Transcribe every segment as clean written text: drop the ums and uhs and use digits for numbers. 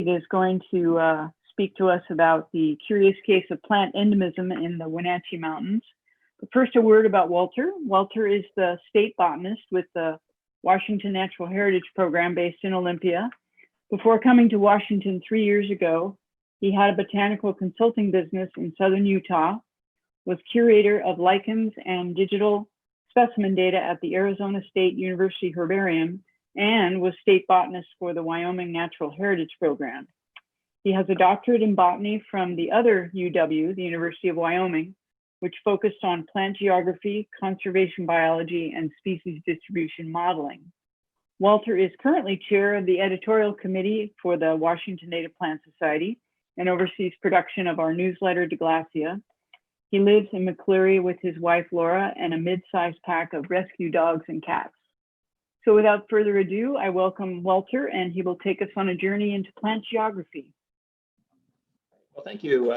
is going to speak to us about the curious case of plant endemism in the Wenatchee Mountains. But first, a word about Walter. Walter is the state botanist with the Washington Natural Heritage Program based in Olympia. Before coming to Washington 3 years ago, he had a botanical consulting business in southern Utah, was curator of lichens and digital specimen data at the Arizona State University Herbarium, and was state botanist for the Wyoming Natural Heritage Program. He has a doctorate in botany from the other UW, the University of Wyoming, which focused on plant geography, conservation biology, and species distribution modeling. Walter is currently chair of the editorial committee for the Washington Native Plant Society and oversees production of our newsletter, De Glacia. He lives in McCleary with his wife, Flora, and a mid-sized pack of rescue dogs and cats. So without further ado, I welcome Walter, and he will take us on a journey into plant geography. Well, thank you.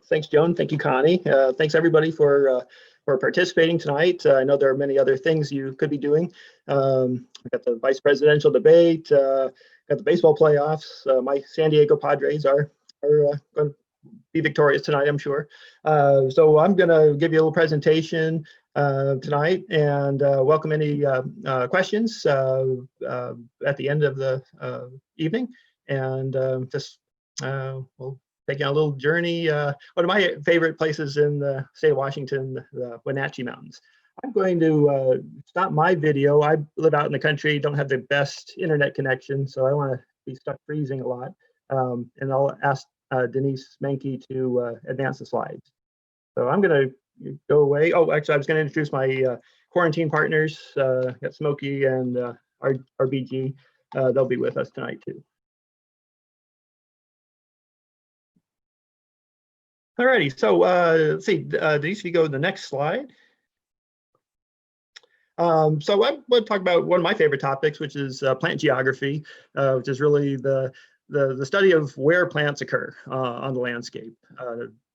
Thanks, Joan. Thank you, Connie. Thanks, everybody, for participating tonight. I know there are many other things you could be doing. We got the vice presidential debate, got the baseball playoffs. My San Diego Padres are going to be victorious tonight, I'm sure. So I'm going to give you a little presentation tonight and welcome any questions at the end of the evening. And we'll take you on a little journey. One of my favorite places in the state of Washington, the Wenatchee Mountains. I'm going to stop my video. I live out in the country, don't have the best internet connection, so I don't want to be stuck freezing a lot. And I'll ask Denise Menke to advance the slides. So I'm going to go away. Oh, actually, I was going to introduce my quarantine partners. Got Smokey and RBG. They'll be with us tonight too. Alrighty, so let's see, Denise, if you go to the next slide. So I want to talk about one of my favorite topics, which is plant geography, which is really the study of where plants occur on the landscape,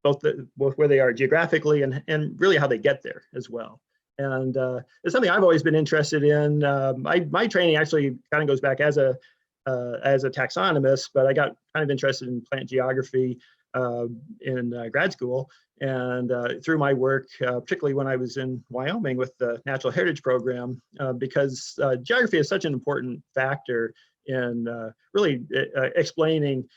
both where they are geographically and really how they get there as well. And it's something I've always been interested in. My training actually kind of goes back as a taxonomist, but I got kind of interested in plant geography in grad school, and through my work, particularly when I was in Wyoming with the Natural Heritage Program, because geography is such an important factor in really explaining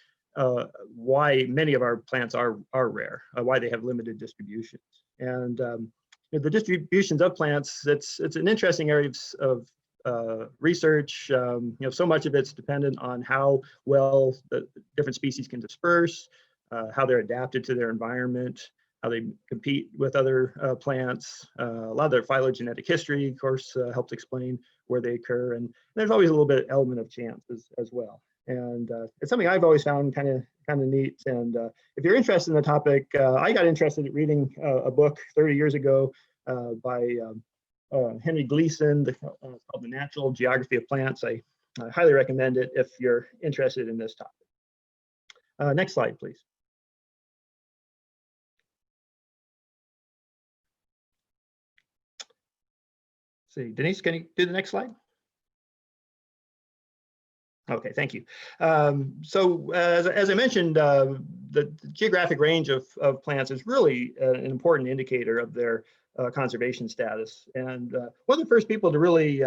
why many of our plants are rare, why they have limited distributions. And the distributions of plants, it's an interesting area of research. So much of it's dependent on how well the different species can disperse, how they're adapted to their environment, how they compete with other plants. A lot of their phylogenetic history, of course, helps explain where they occur. And there's always a little bit element of chance as well. And it's something I've always found kind of neat. And if you're interested in the topic, I got interested in reading a book 30 years ago by Henry Gleason, called The Natural Geography of Plants. I highly recommend it if you're interested in this topic. Next slide, please. See, Denise, can you do the next slide? Okay, thank you. So as I mentioned, the geographic range of plants is really an important indicator of their conservation status. And one of the first people to really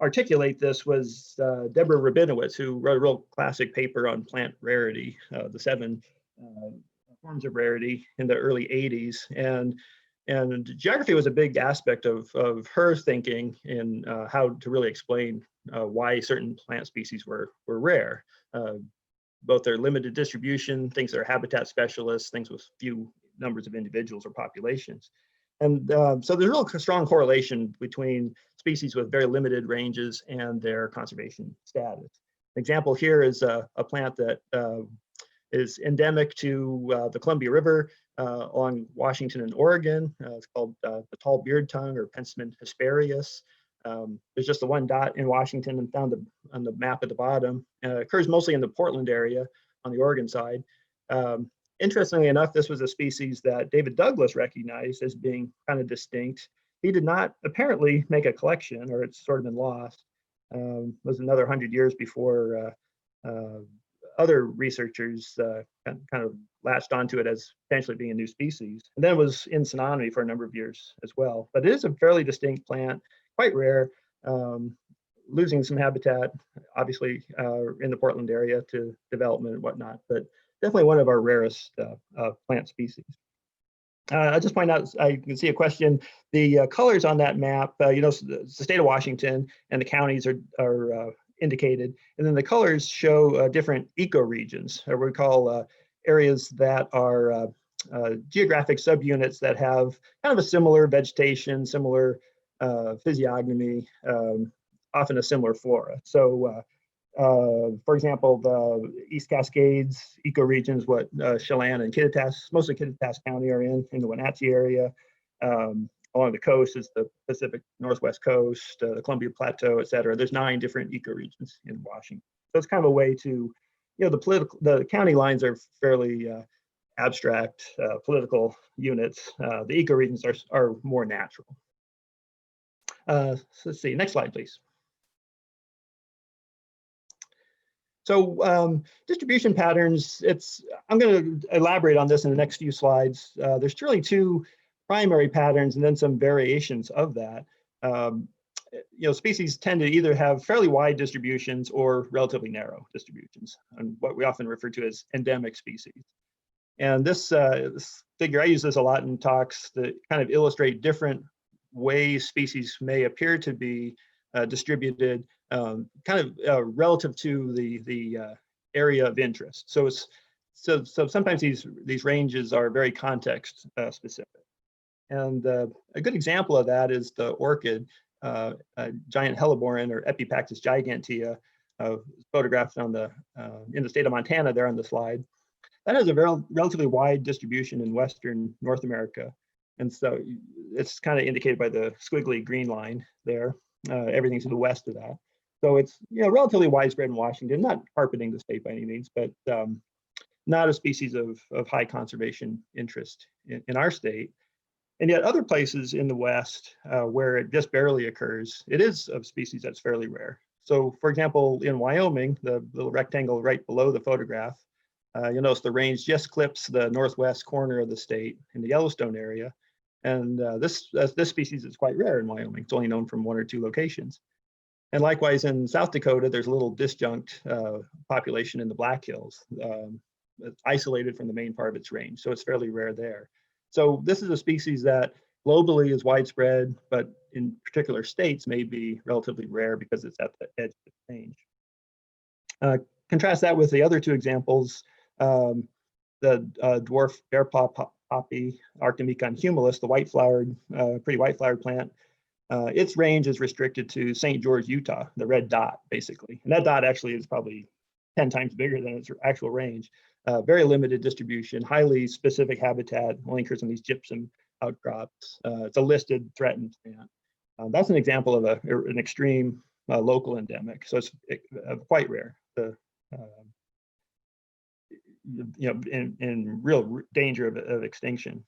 articulate this was Deborah Rabinowitz, who wrote a real classic paper on plant rarity, the 7 forms of rarity in the early 80s. And geography was a big aspect of her thinking in how to really explain why certain plant species were rare, both their limited distribution, things that are habitat specialists, things with few numbers of individuals or populations. And so there's a real strong correlation between species with very limited ranges and their conservation status. An example here is a plant that is endemic to the Columbia River along Washington and Oregon. It's called the tall beard tongue, or Penstemon hesperius. There's just the one dot in Washington and found on the map at the bottom. It occurs mostly in the Portland area on the Oregon side. Interestingly enough, this was a species that David Douglas recognized as being kind of distinct. He did not apparently make a collection, or it's sort of been lost. It was another 100 years before other researchers kind of latched onto it as potentially being a new species. And then it was in synonymy for a number of years as well. But it is a fairly distinct plant, quite rare, losing some habitat, obviously, in the Portland area to development and whatnot, but definitely one of our rarest plant species. I just point out, I can see a question. The colors on that map, you know, the state of Washington and the counties are indicated, and then the colors show different ecoregions, or what we call areas that are geographic subunits that have kind of a similar vegetation, similar physiognomy, often a similar flora. So, for example, the East Cascades ecoregions, what Chelan and Kittitas, most of Kittitas County are in the Wenatchee area. Along the coast is the Pacific Northwest coast, the Columbia Plateau, et cetera. There's 9 different ecoregions in Washington. So it's kind of a way to, you know, the county lines are fairly abstract political units. The ecoregions are more natural. So let's see, next slide, please. So distribution patterns, I'm going to elaborate on this in the next few slides. There's really 2 primary patterns and then some variations of that. You know, species tend to either have fairly wide distributions or relatively narrow distributions, and what we often refer to as endemic species. And this figure, I use this a lot in talks that kind of illustrate different ways species may appear to be distributed, kind of relative to the area of interest. So so sometimes these ranges are very context specific. And a good example of that is the orchid, giant hellebore or Epipactis gigantea, photographed on in the state of Montana there on the slide. That has a relatively wide distribution in Western North America. And so it's kind of indicated by the squiggly green line there. Everything to the west of that. So it's, you know, relatively widespread in Washington, not carpeting the state by any means, but not a species of high conservation interest in our state. And yet other places in the West where it just barely occurs, it is of species that's fairly rare. So for example, in Wyoming, the little rectangle right below the photograph, you'll notice the range just clips the northwest corner of the state in the Yellowstone area. And this species is quite rare in Wyoming. It's only known from 1 or 2 locations. And likewise in South Dakota, there's a little disjunct population in the Black Hills, isolated from the main part of its range. So it's fairly rare there. So this is a species that globally is widespread, but in particular states may be relatively rare because it's at the edge of the range. Contrast that with the other 2 examples, the dwarf bearpaw poppy, Arctomecon humilis, the white-flowered, pretty white-flowered plant. Its range is restricted to St. George, Utah, the red dot, basically. And that dot actually is probably 10 times bigger than its actual range. Very limited distribution, highly specific habitat, only occurs in these gypsum outcrops. It's a listed threatened plant. That's an example of an extreme local endemic. So it's quite rare. You know, in real danger of extinction.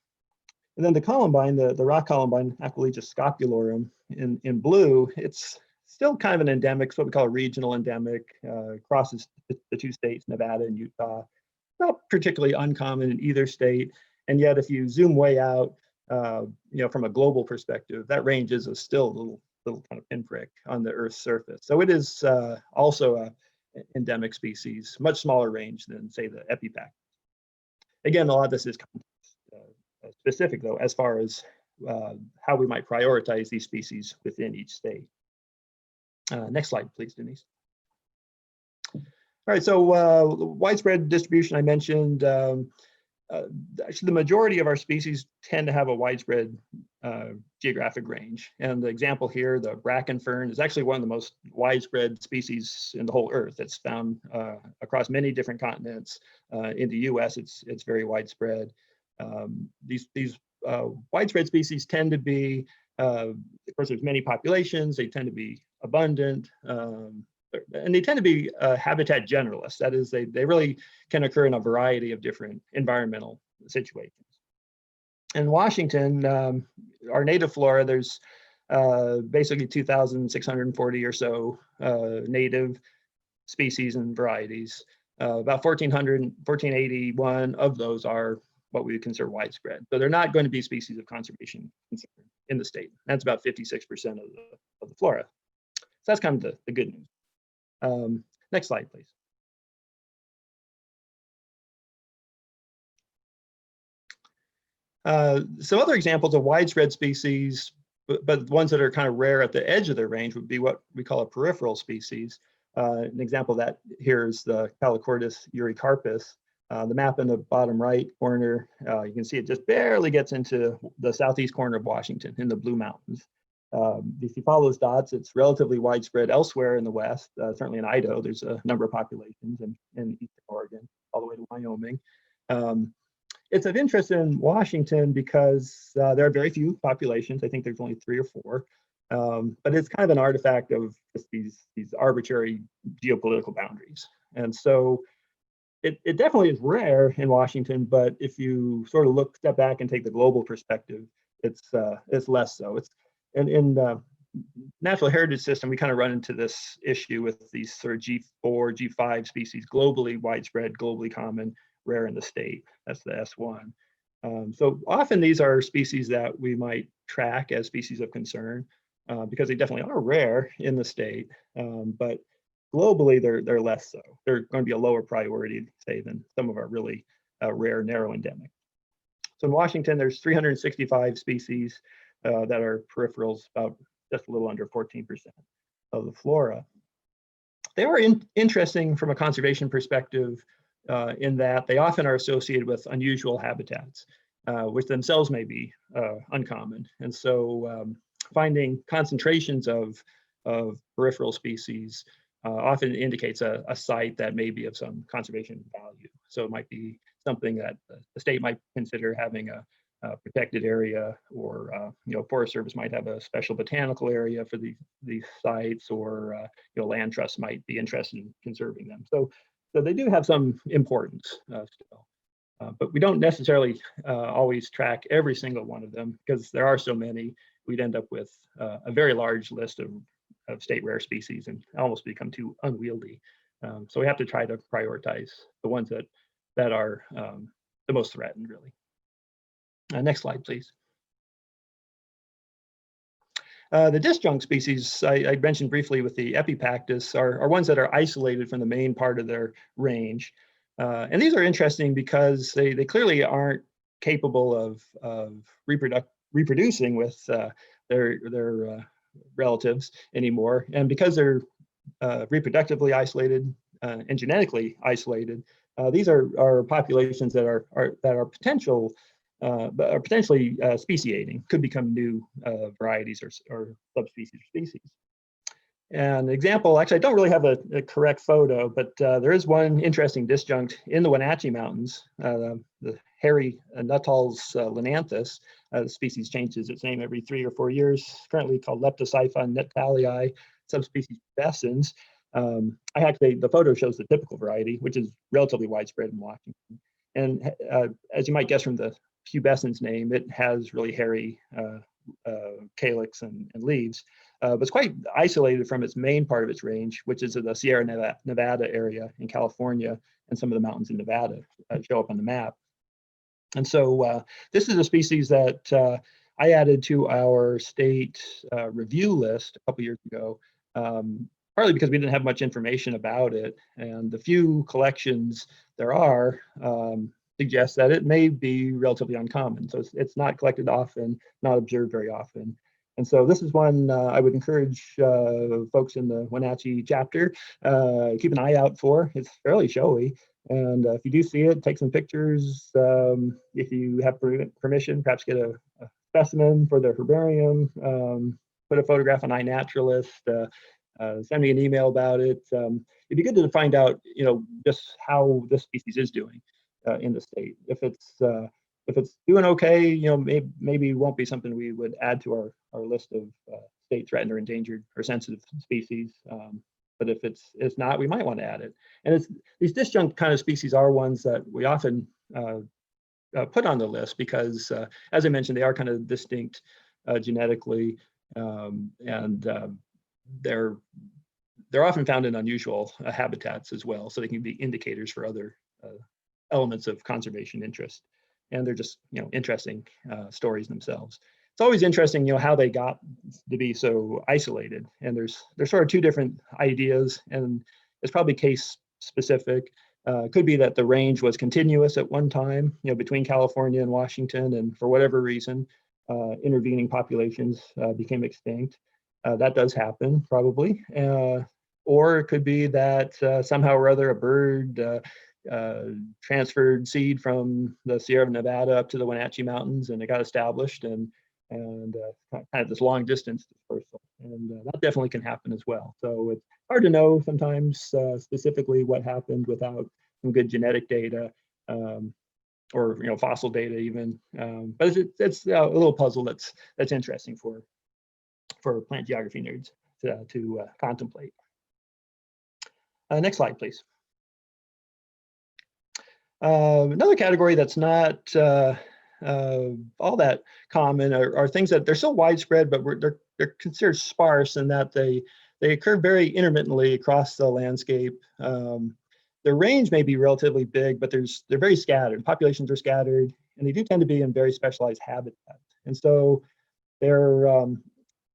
And then the columbine, the rock columbine, Aquilegia scopularum, in blue, it's still kind of an endemic, it's what we call a regional endemic, crosses the 2 states, Nevada and Utah. Not particularly uncommon in either state. And yet if you zoom way out, you know, from a global perspective, that range is still a little kind of pinprick on the Earth's surface. So it is also a endemic species, much smaller range than, say, the Epipactis. Again, a lot of this is specific, though, as far as how we might prioritize these species within each state. Next slide, please, Denise. All right, so widespread distribution I mentioned. Actually, the majority of our species tend to have a widespread geographic range. And the example here, the bracken fern, is actually one of the most widespread species in the whole Earth. It's found across many different continents. In the US, it's very widespread. These widespread species tend to be, of course, there's many populations. They tend to be abundant. And they tend to be habitat generalists. That is, they really can occur in a variety of different environmental situations. In Washington, our native flora, there's basically 2,640 or so native species and varieties. about 1,400, 1,481 of those are what we would consider widespread. So they're not going to be species of conservation concern in the state. That's about 56% of the flora. So that's kind of the good news. Next slide, please. Some other examples of widespread species, but ones that are kind of rare at the edge of their range would be what we call a peripheral species. An example of that here is the Calochortus eurycarpus. The map in the bottom right corner, you can see it just barely gets into the southeast corner of Washington in the Blue Mountains. If you follow those dots, it's relatively widespread elsewhere in the West, certainly in Idaho, there's a number of populations in eastern Oregon, all the way to Wyoming. It's of interest in Washington because there are very few populations. I think there's only 3 or 4. But it's kind of an artifact of just these arbitrary geopolitical boundaries. And so it definitely is rare in Washington, but if you sort of step back and take the global perspective, it's less so. It's in the natural heritage system, we kind of run into this issue with these sort of G4, G5 species, globally widespread, globally common, rare in the state. That's the S1. So often these are species that we might track as species of concern because they definitely are rare in the state, but globally they're less so. They're going to be a lower priority, say, than some of our really rare narrow endemic. So in Washington, there's 365 species that are peripherals, about just a little under 14% of the flora. They were interesting from a conservation perspective in that they often are associated with unusual habitats, which themselves may be uncommon. And so finding concentrations of peripheral species often indicates a site that may be of some conservation value. So it might be something that the state might consider having a protected area, or Forest Service might have a special botanical area for these sites, or land trusts might be interested in conserving them. So they do have some importance still, but we don't necessarily always track every single one of them because there are so many. We'd end up with a very large list of state rare species and almost become too unwieldy. So we have to try to prioritize the ones that are the most threatened, really. Next slide, please. The disjunct species I mentioned briefly with the Epipactus are ones that are isolated from the main part of their range. And these are interesting because they clearly aren't capable of reproducing with their relatives anymore. And because they're reproductively isolated and genetically isolated, these are populations that are potentially speciating, could become new varieties or subspecies or species. And an example, actually, I don't really have a correct photo, but there is one interesting disjunct in the Wenatchee Mountains, the hairy Nuttall's linanthus. The species changes its name every 3 or 4 years, currently called Leptosyphon nettalii, subspecies pubescens. The photo shows the typical variety, which is relatively widespread in Washington. And as you might guess from the pubescens name, it has really hairy calyx and leaves, but it's quite isolated from its main part of its range, which is in the Sierra Nevada area in California, and some of the mountains in Nevada show up on the map. And so this is a species that I added to our state review list a couple years ago, partly because we didn't have much information about it, and the few collections there are suggests that it may be relatively uncommon. So it's not collected often, not observed very often. And so this is one I would encourage folks in the Wenatchee chapter keep an eye out for. It's fairly showy. And if you do see it, take some pictures. If you have permission, perhaps get a specimen for the herbarium, put a photograph on iNaturalist, send me an email about it. It'd be good to find out, just how this species is doing in the state. If it's doing okay, maybe it won't be something we would add to our list of state threatened or endangered or sensitive species. But if it's not, we might want to add it. And these disjunct kind of species are ones that we often put on the list because, as I mentioned, they are kind of distinct genetically, and they're often found in unusual habitats as well, so they can be indicators for other elements of conservation interest. And they're just, interesting stories themselves. It's always interesting, how they got to be so isolated. And there's sort of two different ideas, and it's probably case specific. Could be that the range was continuous at one time, between California and Washington, and for whatever reason, intervening populations became extinct. That does happen, probably. Or it could be that somehow or other a bird transferred seed from the Sierra Nevada up to the Wenatchee Mountains, and it got established, and kind of this long distance dispersal. And that definitely can happen as well. So it's hard to know sometimes specifically what happened without some good genetic data, or fossil data even. But it's a little puzzle that's interesting for plant geography nerds to contemplate. Next slide, please. Another category that's not all that common are things that they're so widespread, but they're considered sparse in that they occur very intermittently across the landscape. Their range may be relatively big, but they're very scattered. Populations are scattered, and they do tend to be in very specialized habitats. And so they're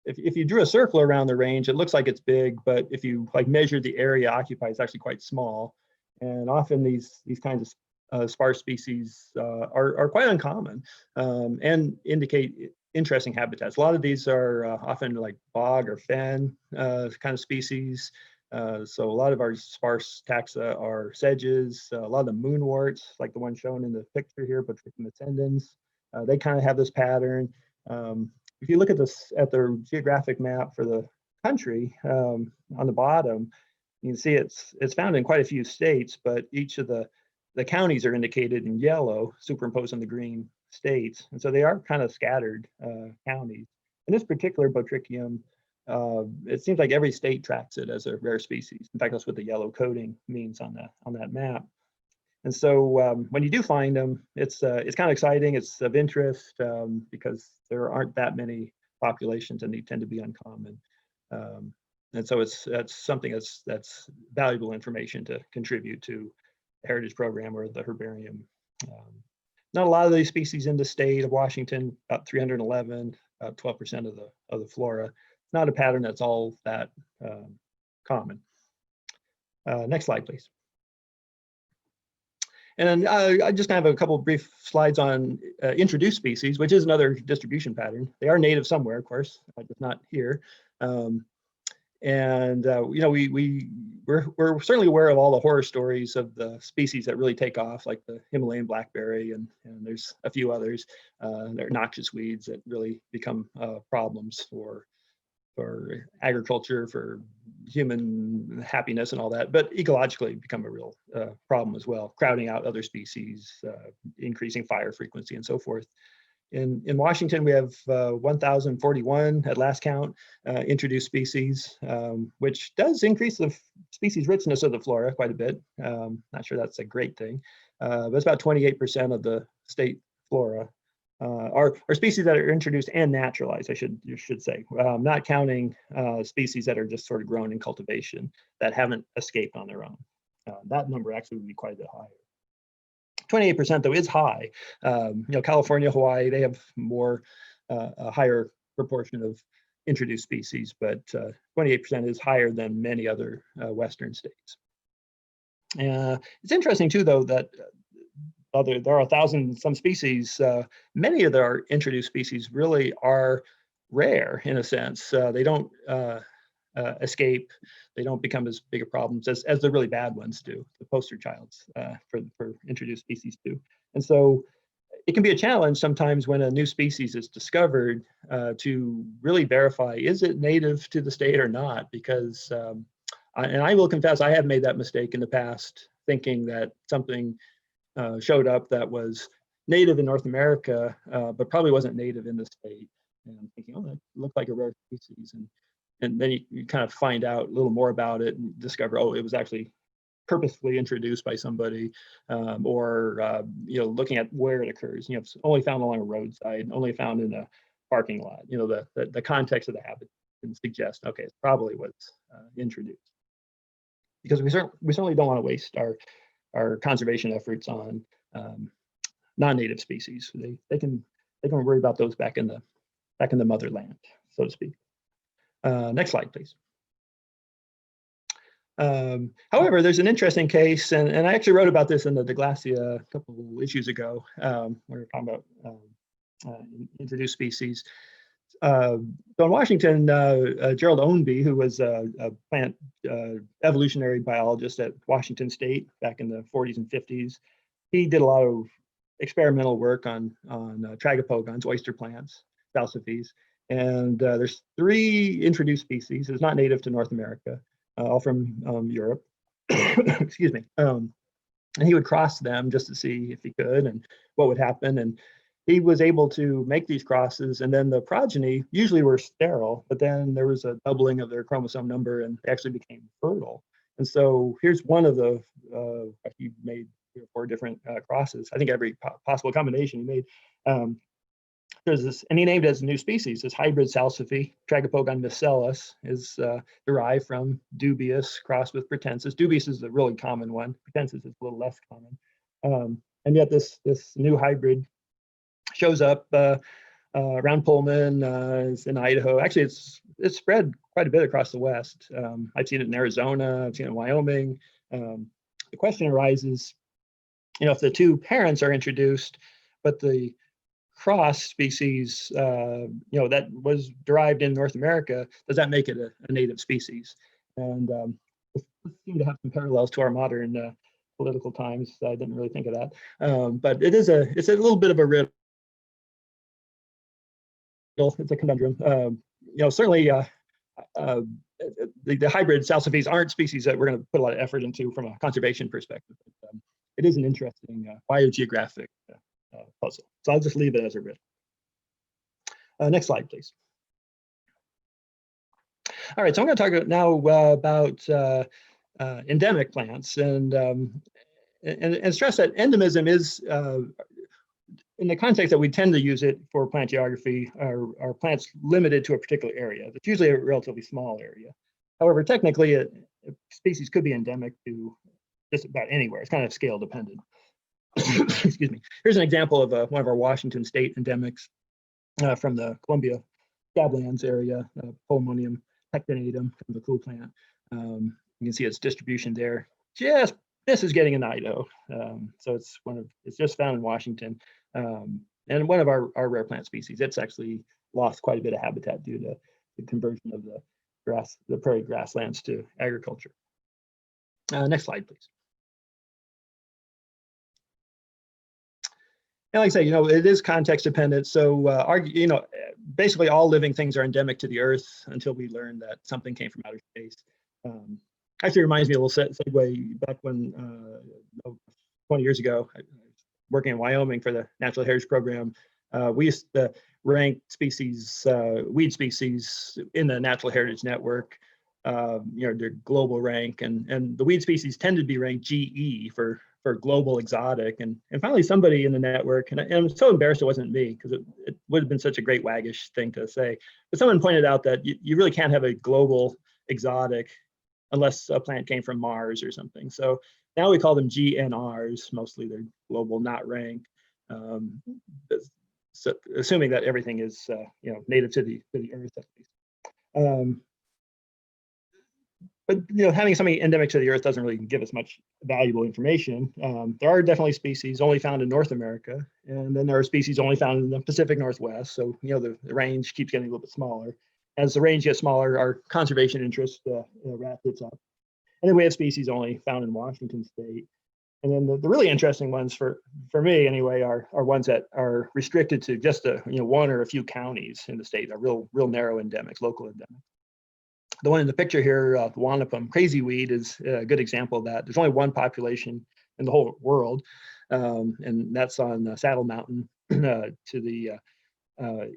if you drew a circle around the range, it looks like it's big, but if you measure the area occupied, it's actually quite small. And often these kinds of sparse species are quite uncommon, and indicate interesting habitats. A lot of these are often like bog or fen kind of species. So a lot of our sparse taxa are sedges. A lot of the moonworts, like the one shown in the picture here, Botricum ascendens, they kind of have this pattern. If you look at the geographic map for the country, on the bottom, you can see it's found in quite a few states, but each of the counties are indicated in yellow, superimposed on the green states. And so they are kind of scattered counties. In this particular Botricium, it seems like every state tracks it as a rare species. In fact, that's what the yellow coding means on that map. And so when you do find them, it's kind of exciting. It's of interest because there aren't that many populations, and they tend to be uncommon. And so that's something that's valuable information to contribute to the heritage program or the herbarium. Not a lot of these species in the state of Washington, about 311, about 12% of the flora. It's not a pattern that's all that common. Next slide, please. And I just have a couple of brief slides on introduced species, which is another distribution pattern. They are native somewhere, of course, just not here. We're certainly aware of all the horror stories of the species that really take off, like the Himalayan blackberry, and there's a few others. They're noxious weeds that really become problems for agriculture, for human happiness and all that, but ecologically become a real problem as well, crowding out other species, increasing fire frequency and so forth. In Washington, we have 1,041 at last count introduced species, which does increase the species richness of the flora quite a bit. Not sure that's a great thing, but it's about 28% of the state flora are species that are introduced and naturalized, you should say, not counting species that are just sort of grown in cultivation that haven't escaped on their own. That number actually would be quite a bit higher. 28% though is high. California, Hawaii, they have a higher proportion of introduced species, but 28% is higher than many other Western states. It's interesting too, though, that there are 1,000 some species. Many of our introduced species really are rare in a sense. They don't escape. They don't become as big a problems as the really bad ones do, the poster childs for introduced species do. And so it can be a challenge sometimes when a new species is discovered to really verify, is it native to the state or not? Because, and I will confess, I have made that mistake in the past, thinking that something showed up that was native in North America, but probably wasn't native in the state. And I'm thinking, oh, that looked like a rare species. And then you kind of find out a little more about it and discover, oh, it was actually purposefully introduced by somebody, or looking at where it occurs. It's only found along a roadside, only found in a parking lot. The context of the habit can suggest, okay, it probably was introduced. because we certainly don't want to waste our conservation efforts on non-native species. They can worry about those back in the motherland, so to speak. Next slide, please. However, there's an interesting case, and I actually wrote about this in the Glacia a couple of issues ago. We were talking about introduced species. So in Washington, Gerald Ownby, who was a plant evolutionary biologist at Washington State back in the 40s and 50s, he did a lot of experimental work on tragopogons, oyster plants, salsifis, and there's 3 introduced species. It's not native to North America, all from Europe. Excuse me. And he would cross them just to see if he could and what would happen. And he was able to make these crosses, and then the progeny usually were sterile, but then there was a doubling of their chromosome number and they actually became fertile. And so here's one of the, he made 3 or 4 different crosses. I think every possible combination he made. There's this, and he named it as a new species. This hybrid salsify, Tragopogon miscellus, is derived from dubius crossed with pratensis. Dubius is a really common one. Pratensis is a little less common. And yet this new hybrid shows up around Pullman, it's in Idaho. Actually, it's spread quite a bit across the West. I've seen it in Arizona. I've seen it in Wyoming. The question arises, if the 2 parents are introduced, but the cross species, that was derived in North America, does that make it a native species? And we seem to have some parallels to our modern political times. I didn't really think of that, but it's a little bit of a riddle. It's a conundrum. Certainly the hybrid salsifis aren't species that we're going to put a lot of effort into from a conservation perspective. But, it is an interesting biogeographic puzzle. So I'll just leave it as a riddle. Next slide, please. All right, so I'm going to talk now about endemic plants and stress that endemism is, in the context that we tend to use it for plant geography, are plants limited to a particular area. It's usually a relatively small area. However, technically, a species could be endemic to just about anywhere. It's kind of scale dependent. Excuse me. Here's an example of one of our Washington State endemics from the Columbia Scablands area, Polemonium pectinatum, kind of a cool plant. You can see its distribution there. This is getting in Idaho. So it's just found in Washington. And one of our rare plant species. It's actually lost quite a bit of habitat due to the conversion of the prairie grasslands to agriculture. Next slide, please. And like I say, it is context dependent. So, basically all living things are endemic to the Earth until we learn that something came from outer space. Actually reminds me a little segue back when 20 years ago, I was working in Wyoming for the Natural Heritage Program. We used to rank species, weed species in the Natural Heritage Network, their global rank, and the weed species tended to be ranked GE for global exotic. And finally somebody in the network, and I'm so embarrassed it wasn't me, because it would have been such a great waggish thing to say, but someone pointed out that you really can't have a global exotic unless a plant came from Mars or something. So now we call them GNRs. Mostly they're global, not ranked. So assuming that everything is native to the Earth at least. But having something endemic to the Earth doesn't really give us much valuable information. There are definitely species only found in North America, and then there are species only found in the Pacific Northwest. So the range keeps getting a little bit smaller. As the range gets smaller, our conservation interest ratchets up. And then we have species only found in Washington State. And then the really interesting ones for me anyway are ones that are restricted to just one or a few counties in the state, are real narrow endemics, local endemics. The one in the picture here, the Wanapum crazy weed, is a good example of that. There's only one population in the whole world, and that's on Saddle Mountain to the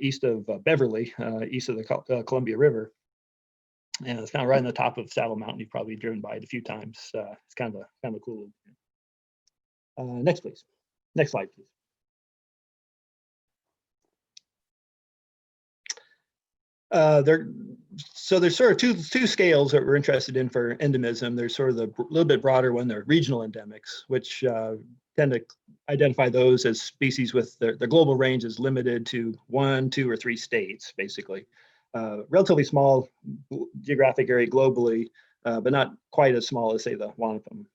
east of Beverly, east of the Columbia River. And it's kind of right on the top of Saddle Mountain. You've probably driven by it a few times. It's kind of a cool. Next, please. Next slide, please. so there's sort of two scales that we're interested in for endemism. There's sort of the little bit broader one, the regional endemics, which tend to identify those as species with their global range is limited to 1, 2, or 3 states, basically. Relatively small geographic area globally, but not quite as small as, say, the wampum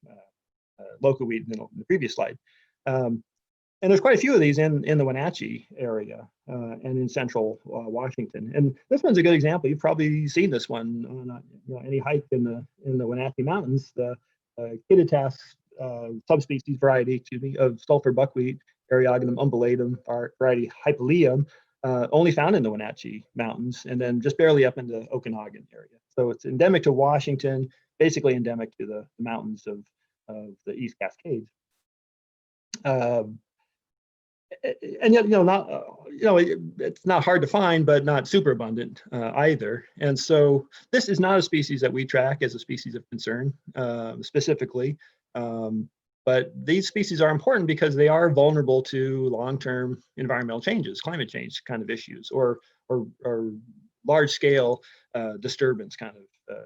locoweed in the previous slide. And there's quite a few of these in the Wenatchee area and in central Washington. And this one's a good example. You've probably seen this one on any hike in the Wenatchee Mountains. The Kittitas subspecies variety, of sulfur buckwheat, Eriogonum umbulatum variety Hypalium, only found in the Wenatchee Mountains, and then just barely up in the Okanagan area. So it's endemic to Washington, basically endemic to the mountains of the East Cascades. And yet, it's not hard to find, but not super abundant either. And so this is not a species that we track as a species of concern specifically. But these species are important because they are vulnerable to long-term environmental changes, climate change kind of issues, or large-scale disturbance kind of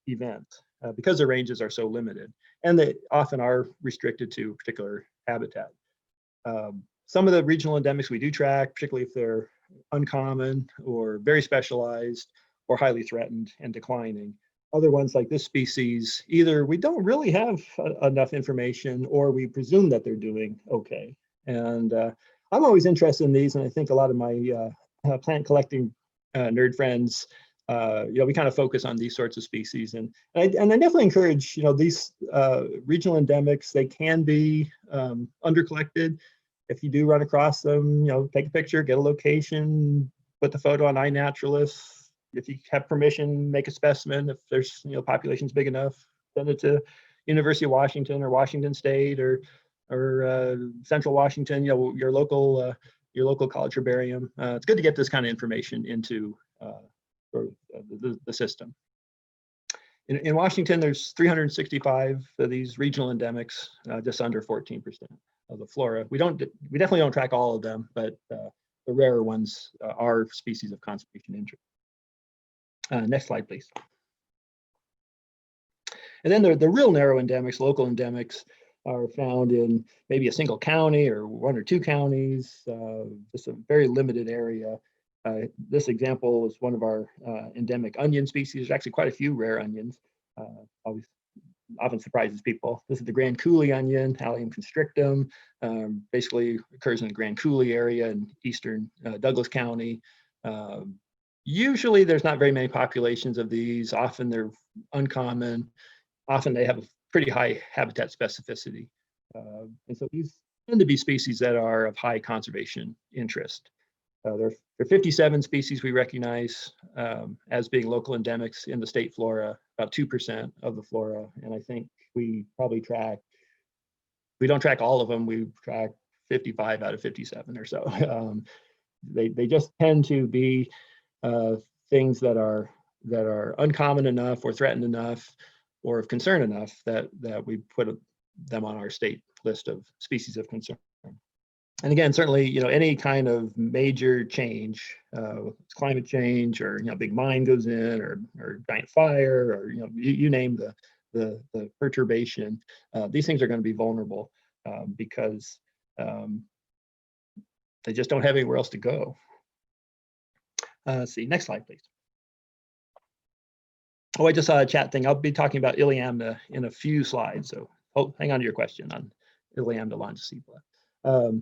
events, because their ranges are so limited, and they often are restricted to particular habitat. Some of the regional endemics we do track, particularly if they're uncommon or very specialized or highly threatened and declining. Other ones like this species, either we don't really have enough information or we presume that they're doing okay. And I'm always interested in these, and I think a lot of my plant collecting nerd friends, we kind of focus on these sorts of species. And I definitely encourage, these regional endemics, they can be under-collected. If you do run across them, take a picture, get a location, put the photo on iNaturalist. If you have permission, make a specimen. If there's, population's big enough, send it to University of Washington or Washington State or Central Washington, your local college herbarium. It's good to get this kind of information into the system. In Washington, there's 365 of these regional endemics, just under 14% of the flora. We definitely don't track all of them, but the rarer ones are species of conservation interest. Next slide, please. And then the real narrow endemics, local endemics, are found in maybe a single county or 1 or 2 counties, just a very limited area. This example is one of our endemic onion species. There's actually quite a few rare onions. Often surprises people. This is the Grand Coulee onion, Allium constrictum. Basically occurs in the Grand Coulee area in eastern Douglas County. Usually there's not very many populations of these. Often they're uncommon. Often they have a pretty high habitat specificity. And so these tend to be species that are of high conservation interest. There are 57 species we recognize as being local endemics in the state flora, about 2% of the flora. And I think we probably we don't track all of them, we track 55 out of 57 or so. They just tend to be things that are uncommon enough or threatened enough or of concern enough that we put them on our state list of species of concern. And again, certainly, any kind of major change, climate change, or big mine goes in, or giant fire, or you name the perturbation. These things are going to be vulnerable because they just don't have anywhere else to go. Let's see, next slide, please. Oh, I just saw a chat thing. I'll be talking about Iliamna in a few slides, so hang on to your question on Iliamna longicipula.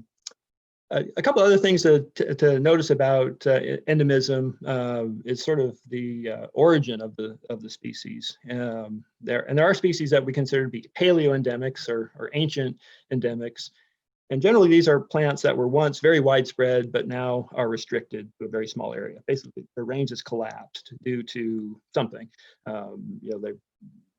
A couple other things to notice about endemism is sort of the origin of the species. There are species that we consider to be paleoendemics or ancient endemics. And generally, these are plants that were once very widespread, but now are restricted to a very small area. Basically, their range has collapsed due to something. They're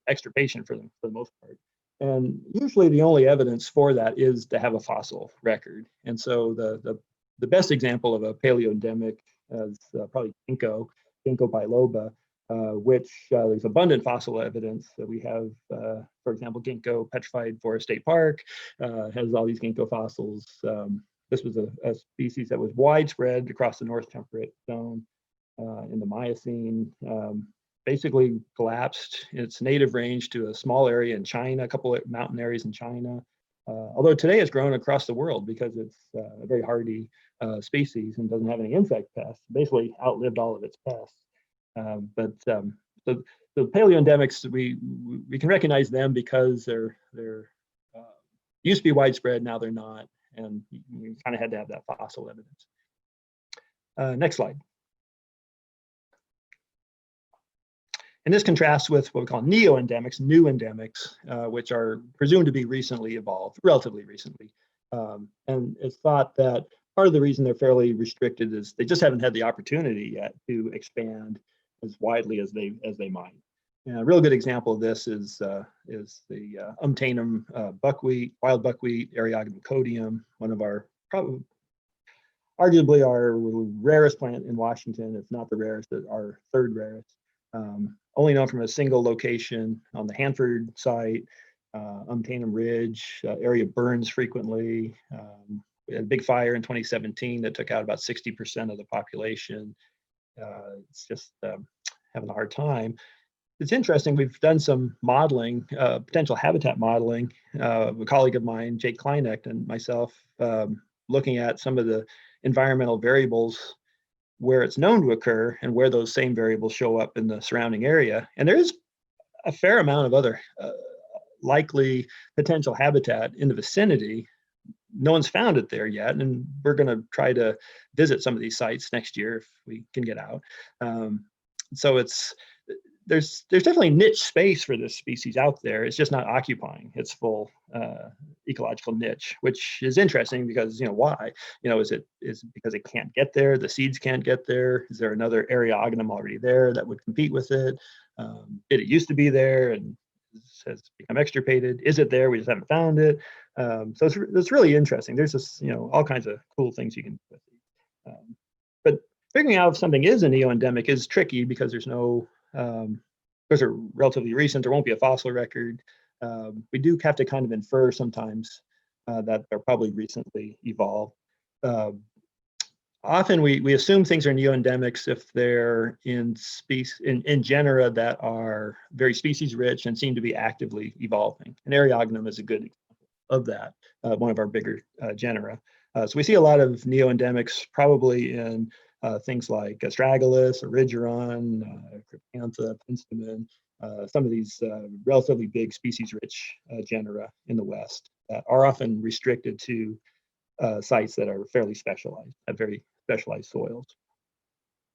extirpation for the most part. And usually the only evidence for that is to have a fossil record. And so the best example of a paleoendemic is probably ginkgo biloba, which there's abundant fossil evidence that we have. For example, ginkgo petrified forest state park has all these ginkgo fossils. This was a species that was widespread across the north temperate zone. in the Miocene. Basically collapsed its native range to a small area in China, a couple of mountain areas in China. Although today it's grown across the world because it's a very hardy species and doesn't have any insect pests, basically outlived all of its pests. So the paleoendemics, we can recognize them because they're used to be widespread, now they're not, and you kind of had to have that fossil evidence. Next slide. And this contrasts with what we call neo-endemics, new endemics, which are presumed to be recently evolved, relatively recently. And it's thought that part of the reason they're fairly restricted is they just haven't had the opportunity yet to expand as widely as they might. And a real good example of this is the Untainum buckwheat, wild buckwheat, Eriogonum codium, one of our arguably our rarest plant in Washington, if not the rarest, our third rarest. Only known from a single location on the Hanford site, Untainum Ridge, area burns frequently. We had a big fire in 2017 that took out about 60% of the population. It's just having a hard time. It's interesting, we've done some modeling, potential habitat modeling. A colleague of mine, Jake Kleinecht, and myself, looking at some of the environmental variables where it's known to occur and where those same variables show up in the surrounding area. And there is a fair amount of other likely potential habitat in the vicinity. No one's found it there yet, and we're going to try to visit some of these sites next year if we can get out. So there's definitely niche space for this species out there. It's just not occupying its full ecological niche, which is interesting because, why? Is it because it can't get there? The seeds can't get there? Is there another Eriogonum already there that would compete with it? Did it used to be there and has become extirpated? Is it there? We just haven't found it. So it's really interesting. There's just, all kinds of cool things you can do with it. But figuring out if something is a neo-endemic is tricky because there's no those are relatively recent. There won't be a fossil record. We do have to kind of infer sometimes that they're probably recently evolved. Often we assume things are neo-endemics if they're in genera that are very species rich and seem to be actively evolving. And Eriogonum is a good example of that, one of our bigger genera. So we see a lot of neo-endemics probably in things like Astragalus, Origeron, Cryptantha, Penstemon, some of these relatively big species-rich genera in the West that are often restricted to sites that are fairly specialized, have very specialized soils.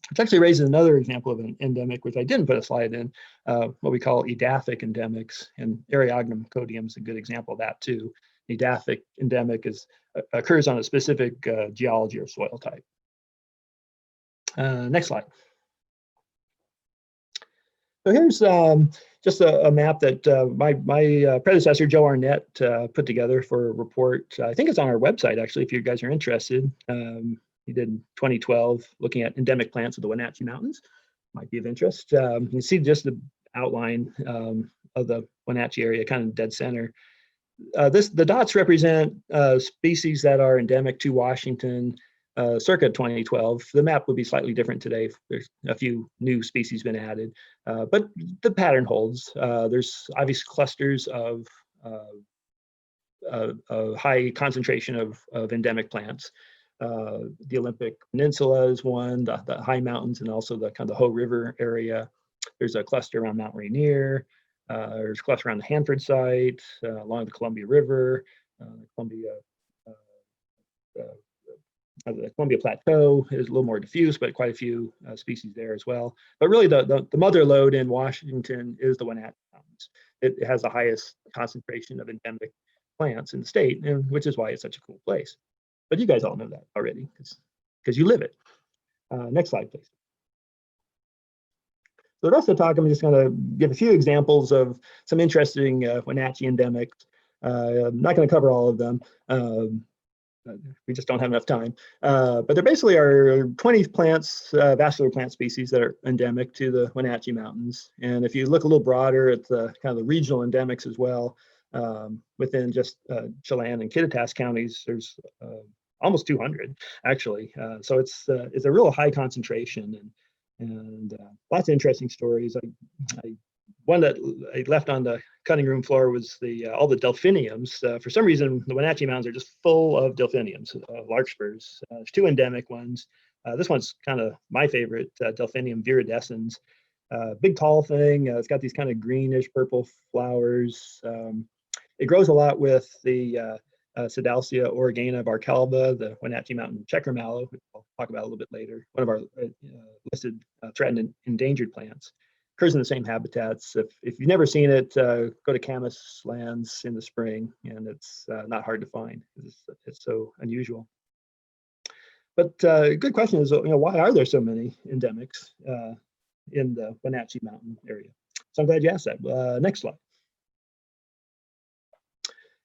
Which actually raises another example of an endemic, which I didn't put a slide in, what we call edaphic endemics, and Eriogonum codium is a good example of that too. Edaphic endemic occurs on a specific geology or soil type. Next slide. So here's just a map that my predecessor, Joe Arnett, put together for a report. I think it's on our website, actually, if you guys are interested. He did in 2012, looking at endemic plants of the Wenatchee Mountains. Might be of interest. You can see just the outline of the Wenatchee area, kind of dead center. The dots represent species that are endemic to Washington circa 2012. The map would be slightly different today. There's a few new species been added, but the pattern holds. There's obvious clusters of a high concentration of endemic plants. The Olympic Peninsula is one, the high mountains, and also the kind of the Hoh River area. There's a cluster around Mount Rainier. There's a cluster around the Hanford site, along the Columbia River, the Columbia Plateau is a little more diffuse, but quite a few species there as well. But really the mother lode in Washington is the Wenatchee Mountains. It has the highest concentration of endemic plants in the state, and which is why it's such a cool place. But you guys all know that already because you live it. Next slide, please. So the rest of the talk, I'm just going to give a few examples of some interesting Wenatchee endemics. I'm not going to cover all of them. We just don't have enough time. But there basically are 20 plants, vascular plant species that are endemic to the Wenatchee Mountains. And if you look a little broader at the kind of the regional endemics as well, within just Chelan and Kittitas counties, there's almost 200 actually. So it's a real high concentration, and lots of interesting stories. One that I left on the cutting room floor was all the delphiniums. For some reason, the Wenatchee Mountains are just full of delphiniums, larkspurs. There's two endemic ones. This one's kind of my favorite, Delphinium viridescens. Big tall thing. It's got these kind of greenish purple flowers. It grows a lot with the Sedalcia oregana varcalba, the Wenatchee Mountain checker mallow, which I'll talk about a little bit later. One of our listed threatened and endangered plants. Occurs in the same habitats. If you've never seen it, go to Camas lands in the spring, and it's not hard to find. It's so unusual. But good question is, why are there so many endemics in the Wenatchee Mountain area? So I'm glad you asked that. Next slide.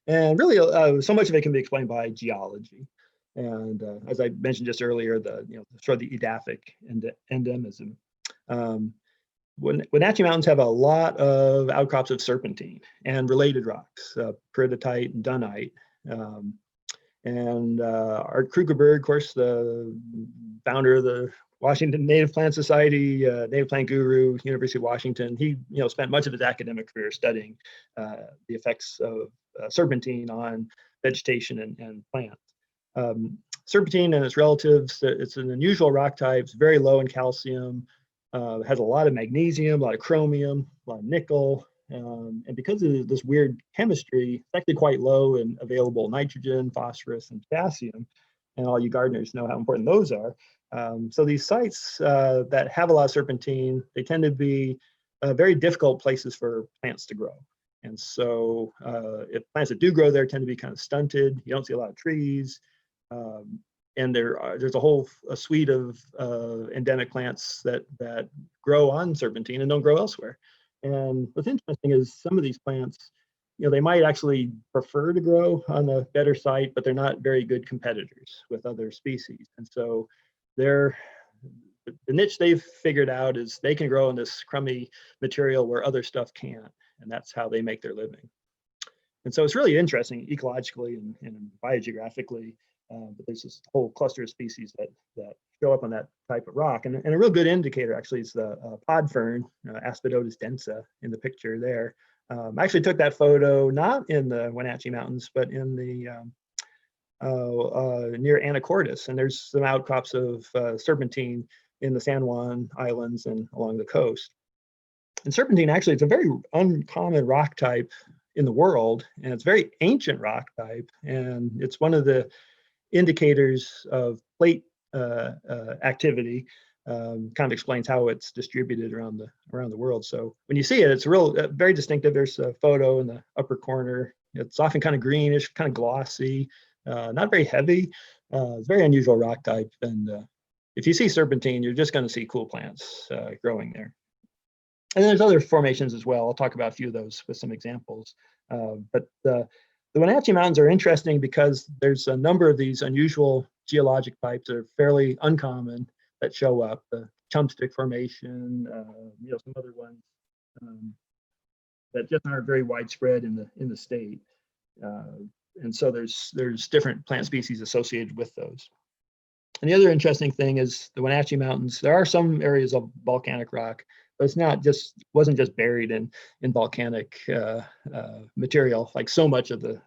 And really, so much of it can be explained by geology. And as I mentioned just earlier, sort of the edaphic endemism. Wenatchee Mountains have a lot of outcrops of serpentine and related rocks, peridotite and dunite. Art Krugerberg, of course, the founder of the Washington Native Plant Society, native plant guru, University of Washington, he spent much of his academic career studying the effects of serpentine on vegetation and plants. Serpentine and its relatives, it's an unusual rock type, it's very low in calcium, has a lot of magnesium, a lot of chromium, a lot of nickel, and because of this weird chemistry, it's actually quite low in available nitrogen, phosphorus, and potassium, and all you gardeners know how important those are. So these sites that have a lot of serpentine, they tend to be very difficult places for plants to grow. And so if plants that do grow there tend to be kind of stunted, you don't see a lot of trees, and there's a suite of endemic plants that grow on serpentine and don't grow elsewhere. And what's interesting is some of these plants, they might actually prefer to grow on a better site, but they're not very good competitors with other species. And so the niche they've figured out is they can grow in this crummy material where other stuff can't, and that's how they make their living. And so it's really interesting ecologically and biogeographically. But there's this whole cluster of species that show up on that type of rock. And a real good indicator actually is the pod fern, Aspidotus densa in the picture there. I actually took that photo not in the Wenatchee Mountains, but in the near Anacortes. And there's some outcrops of serpentine in the San Juan Islands and along the coast. And serpentine actually, it's a very uncommon rock type in the world, and it's a very ancient rock type. And it's one of the indicators of plate activity. Kind of explains how it's distributed around the world. So when you see it, it's very distinctive. There's a photo in the upper corner. It's often kind of greenish, kind of glossy, not very heavy. It's a very unusual rock type. And if you see serpentine, you're just going to see cool plants growing there. And then there's other formations as well. I'll talk about a few of those with some examples. But the Wenatchee Mountains are interesting because there's a number of these unusual geologic types that are fairly uncommon that show up. The Chumstick Formation, some other ones that just aren't very widespread in the state. And so there's different plant species associated with those. And the other interesting thing is the Wenatchee Mountains. There are some areas of volcanic rock, but wasn't just buried in volcanic material like so much of the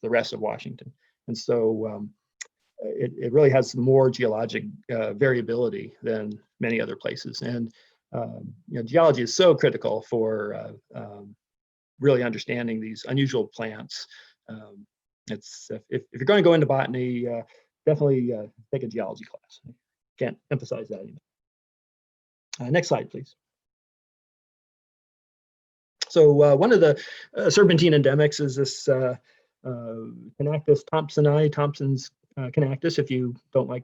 rest of Washington. And so it really has more geologic variability than many other places. And geology is so critical for really understanding these unusual plants. If you're going to go into botany, definitely take a geology class. Can't emphasize that enough. Next slide, please. So one of the serpentine endemics is this Canactus thompsoni, Thompson's Canactus, if you don't like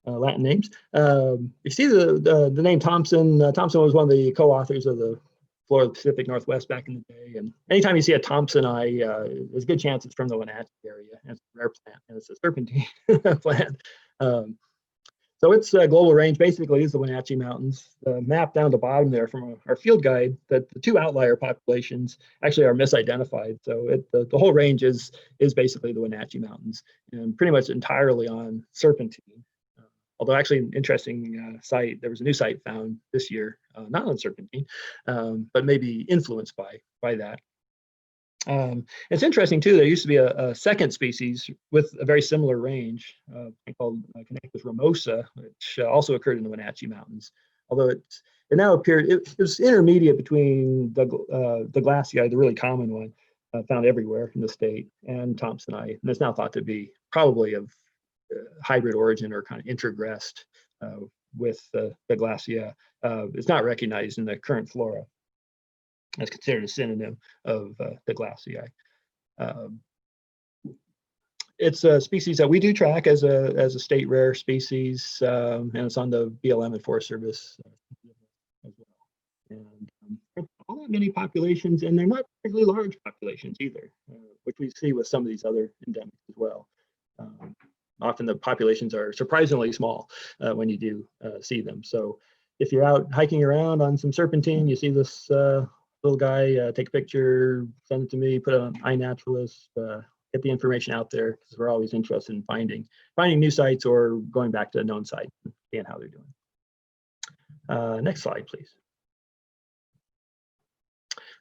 Latin names. You see the name Thompson. Thompson was one of the co-authors of the Flora of the Pacific Northwest back in the day. And anytime you see a Thompsoni, there's a good chance it's from the Wenatchee area. And it's a rare plant, and it's a serpentine plant. So its global range basically is the Wenatchee Mountains. The map down the bottom there from our field guide, that the two outlier populations actually are misidentified. So the whole range is basically the Wenatchee Mountains, and pretty much entirely on serpentine. although actually an interesting site, there was a new site found this year, not on serpentine, but maybe influenced by that. It's interesting too, there used to be a second species with a very similar range called Connectus ramosa, which also occurred in the Wenatchee Mountains. Although it now appeared, it was intermediate between the Glassii, the really common one, found everywhere in the state, and Thompsonite. And it's now thought to be probably of hybrid origin or kind of introgressed with the Glassii. It's not recognized in the current flora. It's considered a synonym of the Glassii. It's a species that we do track as a state rare species, and it's on the BLM and Forest Service as well. And there are not many populations, and they're not particularly large populations either, which we see with some of these other endemics as well. Often the populations are surprisingly small when you do see them. So if you're out hiking around on some serpentine, you see this little guy, take a picture, send it to me, put it on iNaturalist, get the information out there, because we're always interested in finding new sites or going back to a known site and seeing how they're doing. Next slide, please.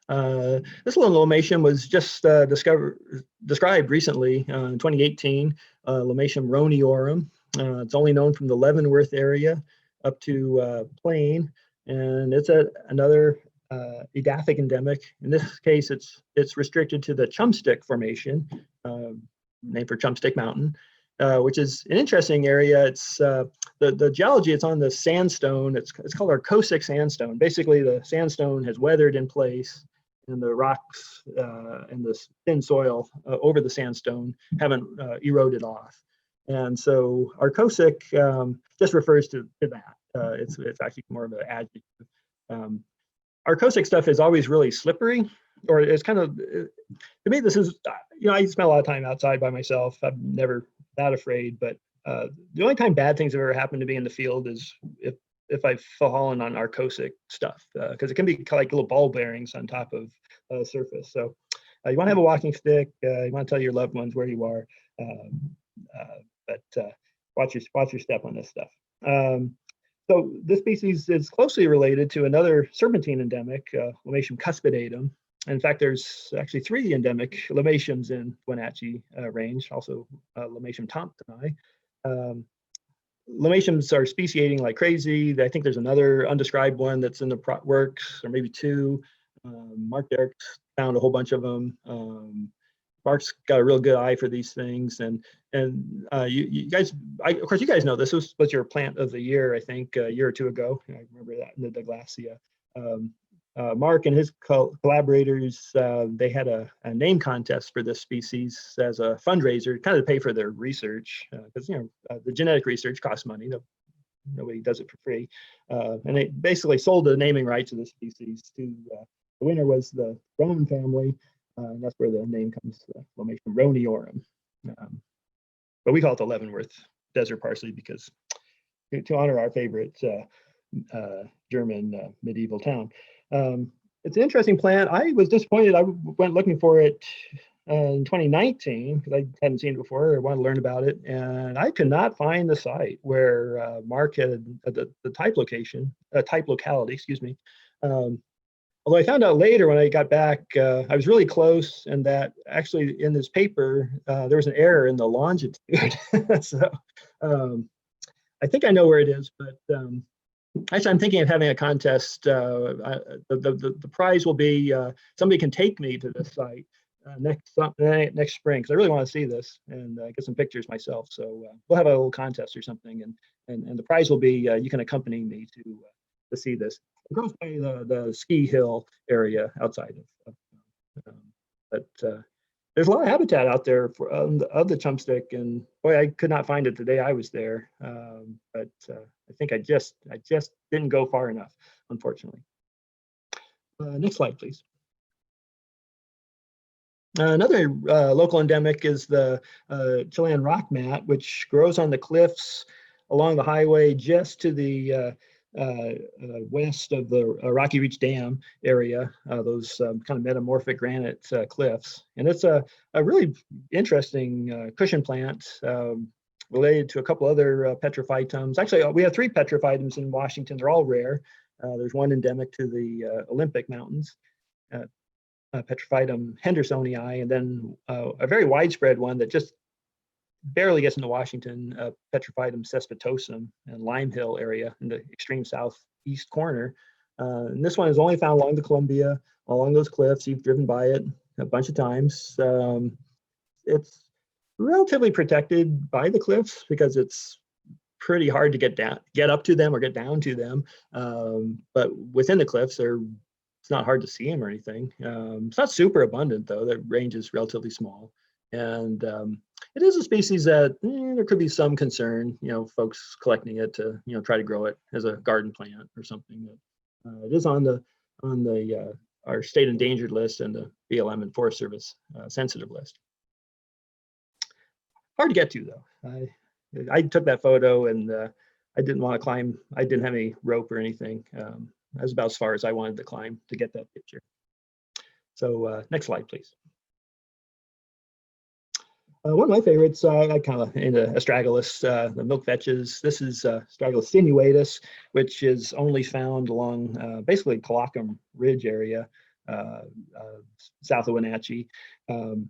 This little lomatium was just described recently in 2018, Lomatium roniorum. It's only known from the Leavenworth area up to Plain, and it's another edaphic endemic. In this case, it's restricted to the Chumstick Formation, named for Chumstick Mountain, which is an interesting area. It's the geology. It's on the sandstone. It's called Arcosic sandstone. Basically, the sandstone has weathered in place, and the rocks and the thin soil over the sandstone haven't eroded off. And so Arcosic just refers to that. It's actually more of an adjective. Arcosic stuff is always really slippery, or it's kind of, to me, this is, I spend a lot of time outside by myself. I'm never that afraid, but the only time bad things have ever happened to me in the field is if I've fallen on Arcosic stuff, because it can be like little ball bearings on top of the surface. So you want to have a walking stick. You want to tell your loved ones where you are, but watch your step on this stuff. So this species is closely related to another serpentine endemic, Lomatium cuspidatum. In fact, there's actually 3 endemic Lomatiums in Wenatchee range, also Lomatium thompsoni. Lomatiums are speciating like crazy. I think there's another undescribed one that's in the works, or maybe 2. Mark Derrick found a whole bunch of them. Mark's got a real good eye for these things, and you guys, of course, you guys know this was your plant of the year, I think, a year or 2 ago. I remember that in the Glassii. Mark and his collaborators, they had a name contest for this species as a fundraiser, kind of to pay for their research, because the genetic research costs money. Nobody does it for free, and they basically sold the naming rights of the species to the winner was the Rowan family. And that's where the name comes, Lomatium roniorum. But we call it the Leavenworth desert parsley because to honor our favorite German medieval town. It's an interesting plant. I was disappointed. I went looking for it in 2019 because I hadn't seen it before. I wanted to learn about it, and I could not find the site where Mark had the type locality, excuse me. Although I found out later when I got back, I was really close, and that actually in this paper, there was an error in the longitude. So I think I know where it is, but actually I'm thinking of having a contest. The prize will be somebody can take me to this site next spring, because I really want to see this and get some pictures myself. So we'll have a little contest or something, and the prize will be you can accompany me to see this. It goes by the ski hill area outside of but there's a lot of habitat out there for of the chumstick, and boy, I could not find it the day I was there. But I think I just didn't go far enough, unfortunately. Next slide, please. Another local endemic is the Chilean rock mat, which grows on the cliffs along the highway just to the west of the Rocky Reach Dam area, those kind of metamorphic granite cliffs. And it's a really interesting cushion plant. related to a couple other petrophytums. Actually, we have 3 petrophytums in Washington. They're all rare. There's one endemic to the Olympic Mountains, Petrophytum hendersonii, and then a very widespread one that just barely gets into Washington, Petrophytum cespitosum in Lime Hill area in the extreme southeast corner. And this one is only found along the Columbia, along those cliffs. You've driven by it a bunch of times. It's relatively protected by the cliffs because it's pretty hard to get up to them or get down to them. But within the cliffs, it's not hard to see them or anything. It's not super abundant though. The range is relatively small, and it is a species that there could be some concern, folks collecting it to, try to grow it as a garden plant or something. It is on our state endangered list and the BLM and Forest Service sensitive list. Hard to get to though. I took that photo and I didn't want to climb. I didn't have any rope or anything. That was about as far as I wanted to climb to get that picture. So next slide, please. One of my favorites, I kind of into astragalus, the milk vetches. This is Astragalus sinuatus, which is only found along basically Colocum Ridge area, south of Wenatchee. And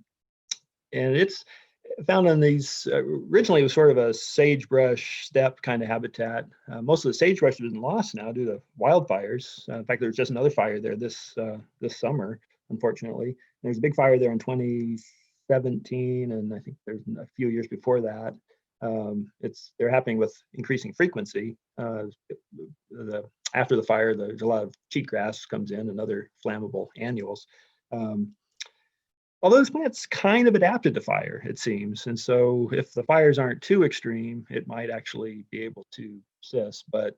it's found on these, originally it was sort of a sagebrush steppe kind of habitat. Most of the sagebrush has been lost now due to wildfires. In fact, there's just another fire there this summer, unfortunately. There's a big fire there in 2017, and I think there's a few years before that. They're happening with increasing frequency. After the fire, there's a lot of cheatgrass comes in and other flammable annuals. Although this plant's kind of adapted to fire, it seems. And so if the fires aren't too extreme, it might actually be able to persist. But,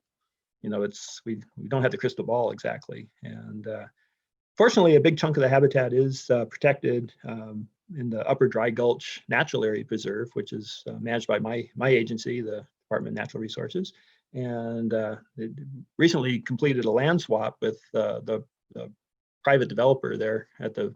we don't have the crystal ball exactly. And fortunately, a big chunk of the habitat is protected in the Upper Dry Gulch Natural Area Preserve, which is managed by my agency, the Department of Natural Resources. And it recently completed a land swap with the private developer there at the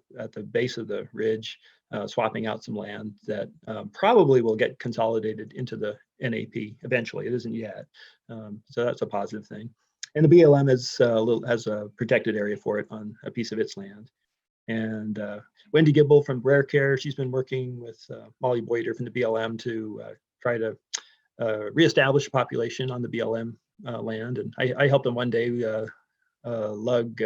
base of the ridge, swapping out some land that probably will get consolidated into the NAP eventually. It isn't yet, so that's a positive thing. And the BLM has a protected area for it on a piece of its land. And Wendy Gibble from Rare Care, she's been working with Molly Boyder from the BLM to try to reestablish a population on the BLM land. And I helped them one day lug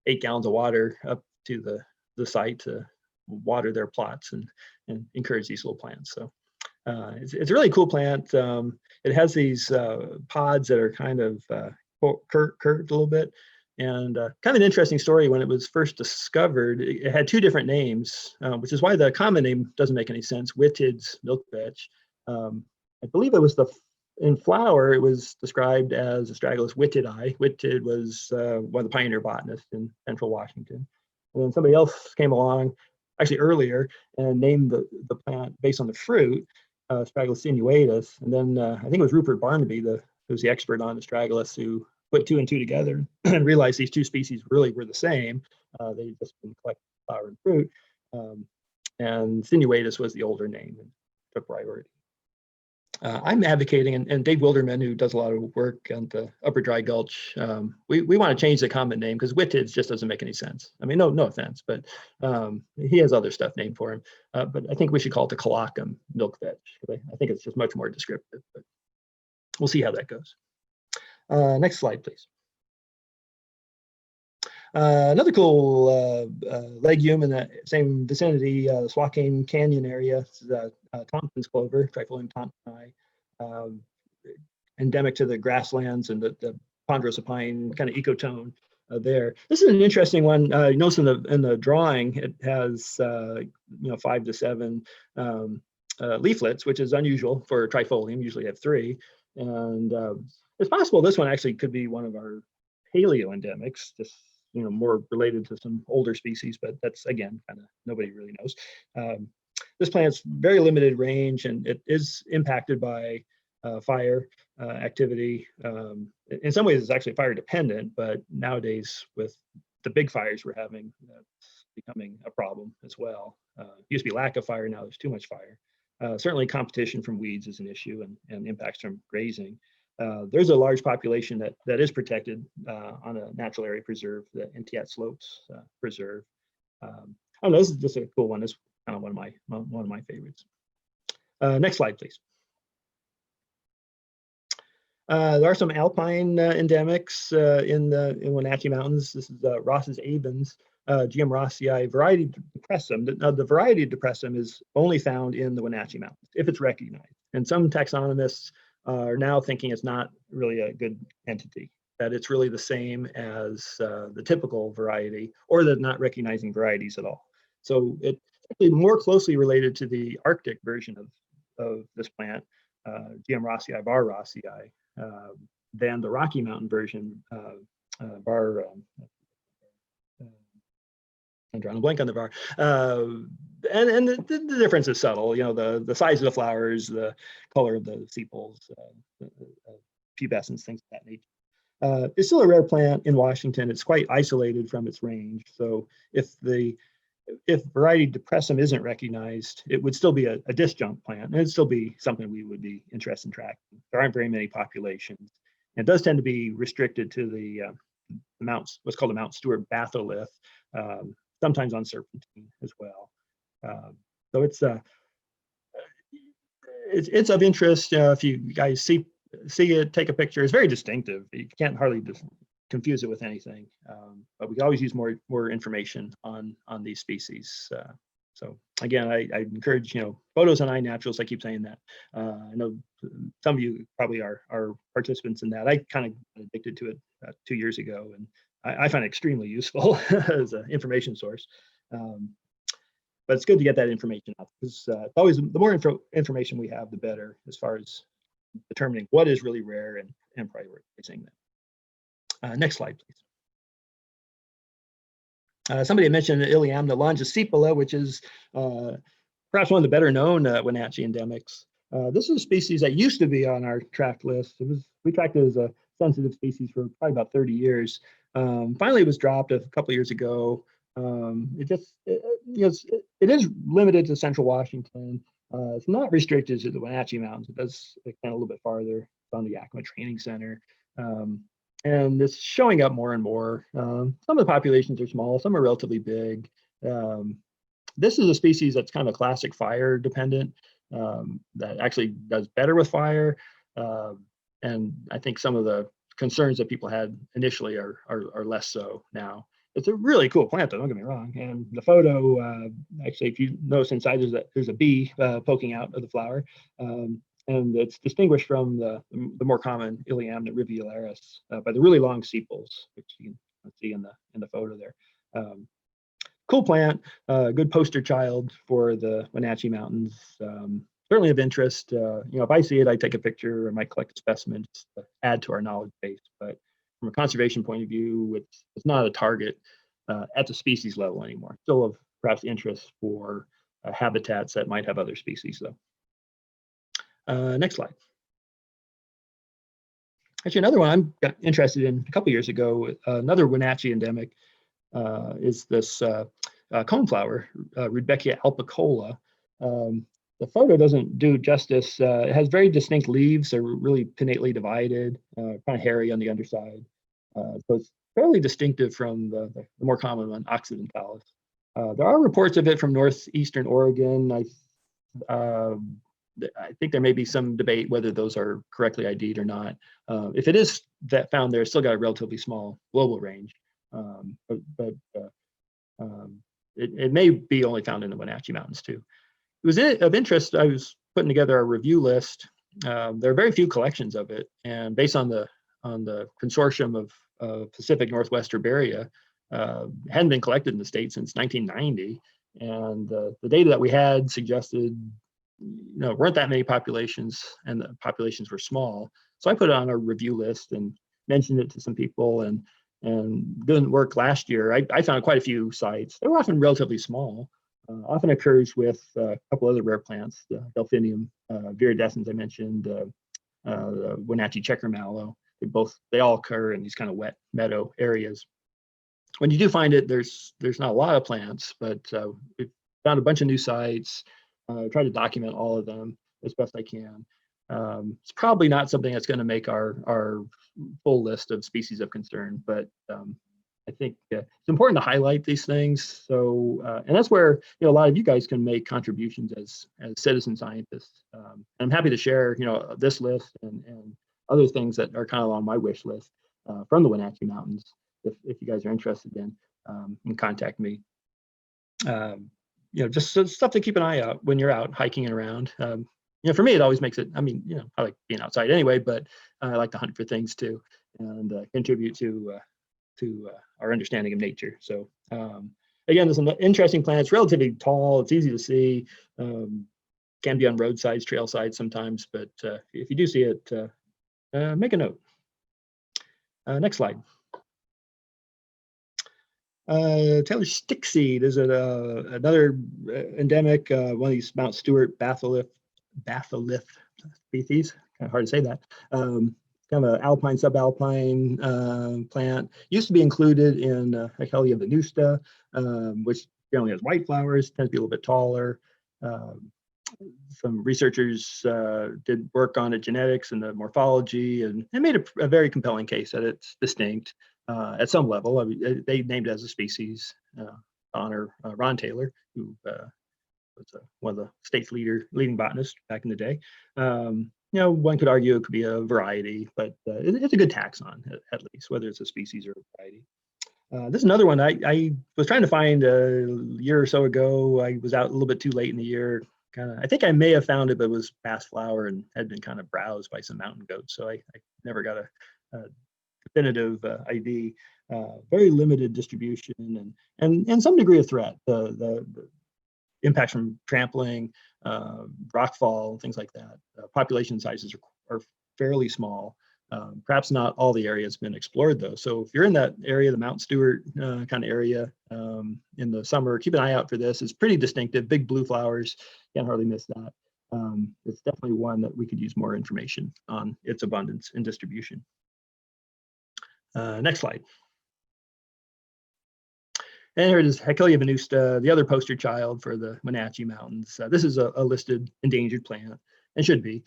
8 gallons of water up to the site to water their plots and encourage these little plants. So it's a really cool plant. It has these pods that are kind of curved a little bit. And kind of an interesting story, when it was first discovered, it had 2 different names, which is why the common name doesn't make any sense, Whitted's milk vetch. I believe it was in flower, it was described as Astragalus whittedi. Whitted was one of the pioneer botanists in central Washington. And then somebody else came along, actually earlier, and named the plant based on the fruit, Astragalus sinuatus. And then I think it was Rupert Barnaby, who's the expert on Astragalus, who put 2 and 2 together and realized these 2 species really were the same. They'd just been collecting flower and fruit. And sinuatus was the older name and took priority. I'm advocating, and Dave Wilderman, who does a lot of work on the Upper Dry Gulch, we want to change the common name because Whitted just doesn't make any sense. I mean, no offense, but he has other stuff named for him. But I think we should call it the Colocum milk vetch. I think it's just much more descriptive, but we'll see how that goes. Next slide, please. Another cool legume in that same vicinity, Swakane Canyon area, is Thompson's clover, Trifolium thompsoni, endemic to the grasslands and the ponderosa pine kind of ecotone there. This is an interesting one. You notice in the drawing, it has 5 to 7 leaflets, which is unusual for Trifolium. Usually you have 3, and it's possible this one actually could be one of our paleo-endemics, just more related to some older species, but that's, again, kind of nobody really knows. This plant's very limited range, and it is impacted by fire activity. In some ways, it's actually fire dependent, but nowadays with the big fires we're having, that's becoming a problem as well. It used to be lack of fire, now there's too much fire. Certainly competition from weeds is an issue, and impacts from grazing. There's a large population that is protected on a natural area preserve, the Entiat Slopes Preserve. I don't know, this is just a cool one. It's kind of one of my favorites. Next slide, please. There are some alpine endemics in Wenatchee Mountains. This is Ross's Avens, GM Rossii variety depressum. Now, the variety depressum is only found in the Wenatchee Mountains if it's recognized. And some taxonomists are now thinking it's not really a good entity, that it's really the same as the typical variety, or that not recognizing varieties at all. So it's actually more closely related to the Arctic version of this plant, GM Rossii, var Rossii, than the Rocky Mountain version, var. I'm drawing a blank on the var. And the difference is subtle. You know, the size of the flowers, the color of the sepals, pubescence, things of that nature. It's still a rare plant in Washington. It's quite isolated from its range. So if variety depressum isn't recognized, it would still be a disjunct plant, and it'd still be something we would be interested in tracking. There aren't very many populations. And it does tend to be restricted to the mounts, what's called a Mount Stewart batholith, sometimes on serpentine as well. So it's of interest. If you guys see it, take a picture. It's very distinctive. You can't hardly confuse it with anything. But we can always use more information on these species. So again, I encourage, photos on iNaturalist. I keep saying that. I know some of you probably are participants in that. I kind of got addicted to it 2 years ago, and I find it extremely useful as an information source. But it's good to get that information out, because always the more information we have, the better, as far as determining what is really rare and prioritizing them. Next slide, please. Somebody mentioned Iliamna longisepala, which is perhaps one of the better known Wenatchee endemics. This is a species that used to be on our tracked list. We tracked it as a sensitive species for probably about 30 years. Finally, it was dropped a couple of years ago. It is limited to Central Washington. It's not restricted to the Wenatchee Mountains. It does extend a little bit farther. It's on the Yakima Training Center. And it's showing up more and more. Some of the populations are small, some are relatively big. This is a species that's kind of classic fire dependent, that actually does better with fire. And I think some of the concerns that people had initially are less so now. It's a really cool plant, though, don't get me wrong. And the photo, actually, if you notice inside, there's a bee poking out of the flower. And it's distinguished from the more common Iliamna rivularis by the really long sepals, which you can see in the photo there. Cool plant, good poster child for the Wenatchee Mountains. Certainly of interest. If I see it, I take a picture. I might collect a specimen just to add to our knowledge base. But from a conservation point of view, it's not a target at the species level anymore. Still of perhaps interest for habitats that might have other species, though. Next slide. Actually, another one I'm got interested in a couple years ago, another Wenatchee endemic, is this coneflower, Rudbeckia alpicola. The photo doesn't do justice. It has very distinct leaves. They're really pinnately divided, kind of hairy on the underside. So it's fairly distinctive from the more common one, occidentalis. There are reports of it from northeastern Oregon. I think there may be some debate whether those are correctly ID'd or not. If it is that found there, it's still got a relatively small global range. But it may be only found in the Wenatchee Mountains too. It was of interest. I was putting together a review list. There are very few collections of it, and based on the consortium of Pacific Northwest herbaria, hadn't been collected in the state since 1990, and the data that we had suggested weren't that many populations, and the populations were small. So I put it on a review list and mentioned it to some people, and didn't work last year. I found quite a few sites. They were often relatively small. Often occurs with a couple other rare plants, the Delphinium viridescens I mentioned, the Wenatchee checker mallow. They all occur in these kind of wet meadow areas. When you do find it, there's not a lot of plants, but we've found a bunch of new sites. try to document all of them as best I can. It's probably not something that's going to make our full list of species of concern, but I think it's important to highlight these things. So, and that's where a lot of you guys can make contributions as citizen scientists. I'm happy to share this list and other things that are kind of on my wish list from the Wenatchee Mountains. If you guys are interested in, you can contact me. Just stuff to keep an eye out when you're out hiking and around. For me, it always makes it. I mean, I like being outside anyway, but I like to hunt for things too and contribute to our understanding of nature. So again, there's an interesting plant. It's relatively tall. It's easy to see. Can be on roadsides, trail sides sometimes, but if you do see it, make a note. Next slide. Taylor stickseed is another endemic, one of these Mount Stewart batholith species. Kind of hard to say that. Kind of an alpine, subalpine plant. Used to be included in Ecology venusta, which generally has white flowers, tends to be a little bit taller. Some researchers did work on its genetics and the morphology, and made a very compelling case that it's distinct at some level. I mean, they named it as a species honor Ron Taylor, who was one of the state's leading botanists back in the day. One could argue it could be a variety, but it's a good taxon at least, whether it's a species or a variety. This is another one I was trying to find a year or so ago. I was out a little bit too late in the year. I think I may have found it, but it was past flower and had been kind of browsed by some mountain goats. So I never got a definitive ID. Very limited distribution and some degree of threat. The impacts from trampling, rockfall, things like that. Population sizes are fairly small. Perhaps not all the area has been explored though. So if you're in that area, the Mount Stewart kind of area in the summer, keep an eye out for this. It's pretty distinctive, big blue flowers. Can't hardly miss that. It's definitely one that we could use more information on its abundance and distribution. Next slide. And here it is, Ecology venusta, the other poster child for the Wenatchee Mountains. This is a listed endangered plant, and should be.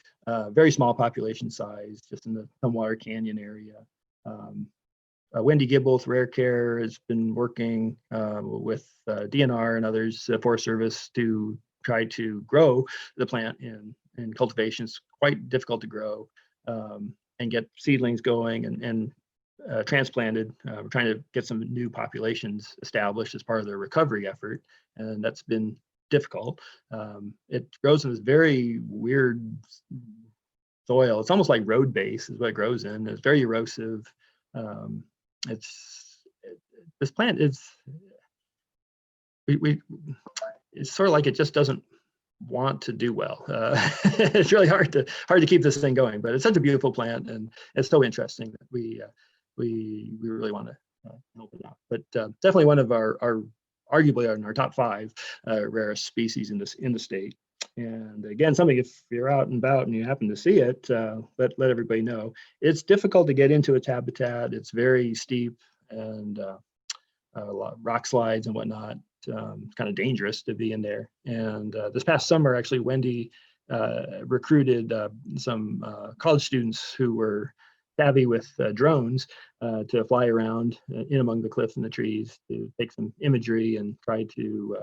Very small population size, just in the Tumwater Canyon area. Wendy Gibble, Rare Care, has been working with DNR and others, Forest Service, to try to grow the plant in cultivation. It's quite difficult to grow and get seedlings going and transplanted. We're trying to get some new populations established as part of their recovery effort, and that's been difficult. It grows in this very weird soil. It's almost like road base is what it grows in. It's very erosive. This plant is it's sort of like it just doesn't want to do well. It's really hard to keep this thing going, but it's such a beautiful plant and it's so interesting that we really want to help it out. But definitely one of our arguably in our top 5 rarest species in the state. And again, something, if you're out and about and you happen to see it, let everybody know. It's difficult to get into its habitat. It's very steep and a lot of rock slides and whatnot. Kind of dangerous to be in there. And this past summer, actually, Wendy recruited some college students who were savvy with drones to fly around in among the cliffs and the trees to take some imagery and try to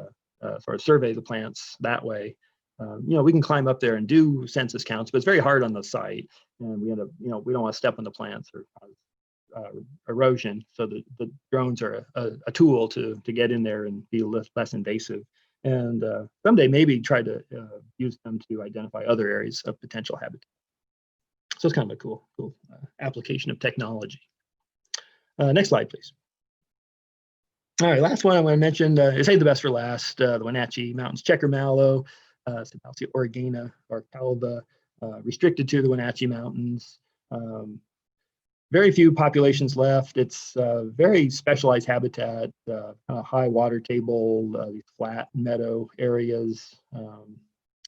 sort of survey the plants that way. We can climb up there and do census counts, but it's very hard on the site, and we end up, we don't want to step on the plants or cause erosion. So the drones are a tool to get in there and be less invasive. And someday maybe try to use them to identify other areas of potential habitat. So it's kind of a cool application of technology. Next slide, please. All right, last one I want to mention is save the best for last. The Wenatchee Mountains checker mallow, Sepalsia oregana or calva, restricted to the Wenatchee Mountains. Very few populations left. It's very specialized habitat, high water table, these flat meadow areas.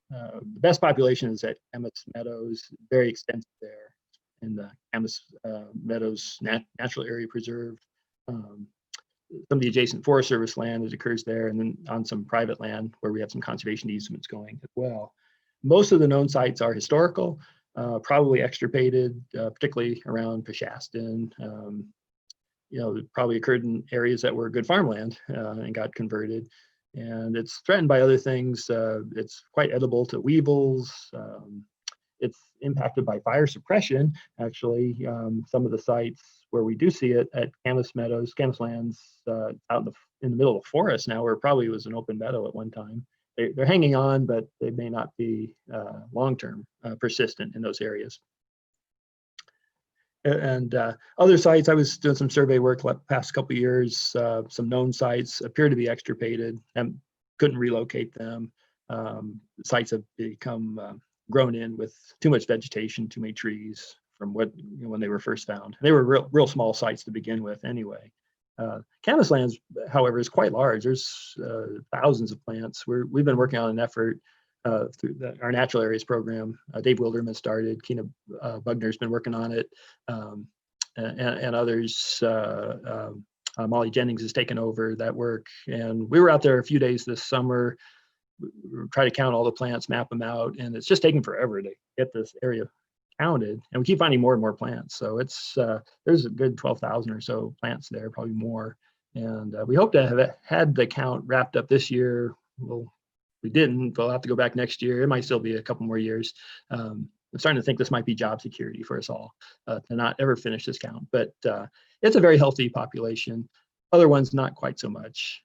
The best population is at Camas Meadows, very extensive there in the Camas Meadows Natural Area Preserve. some of the adjacent Forest Service land that occurs there, and then on some private land where we have some conservation easements going as well. Most of the known sites are historical, probably extirpated, particularly around Peshastin. It probably occurred in areas that were good farmland and got converted. And it's threatened by other things. It's quite edible to weevils. It's impacted by fire suppression, actually. Some of the sites where we do see it at Camas Meadows, Camas Lands, out in the middle of the forest now, where it probably was an open meadow at one time. They're hanging on, but they may not be long-term persistent in those areas. And other sites, I was doing some survey work the past couple of years. Some known sites appear to be extirpated and couldn't relocate them. Sites have become grown in with too much vegetation, too many trees from what when they were first found. They were real small sites to begin with anyway. Camas Lands, however, is quite large. There's thousands of plants. We've been working on an effort through our Natural Areas program. Dave Wilderman started. Keena Bugner's been working on it, and others. Molly Jennings has taken over that work. And we were out there a few days this summer. We try to count all the plants, map them out, and it's just taking forever to get this area counted. And we keep finding more and more plants. So it's there's a good 12,000 or so plants there, probably more. And we hope to have had the count wrapped up this year. Well, we didn't. We'll have to go back next year. It might still be a couple more years. I'm starting to think this might be job security for us all to not ever finish this count. But it's a very healthy population. Other ones, not quite so much.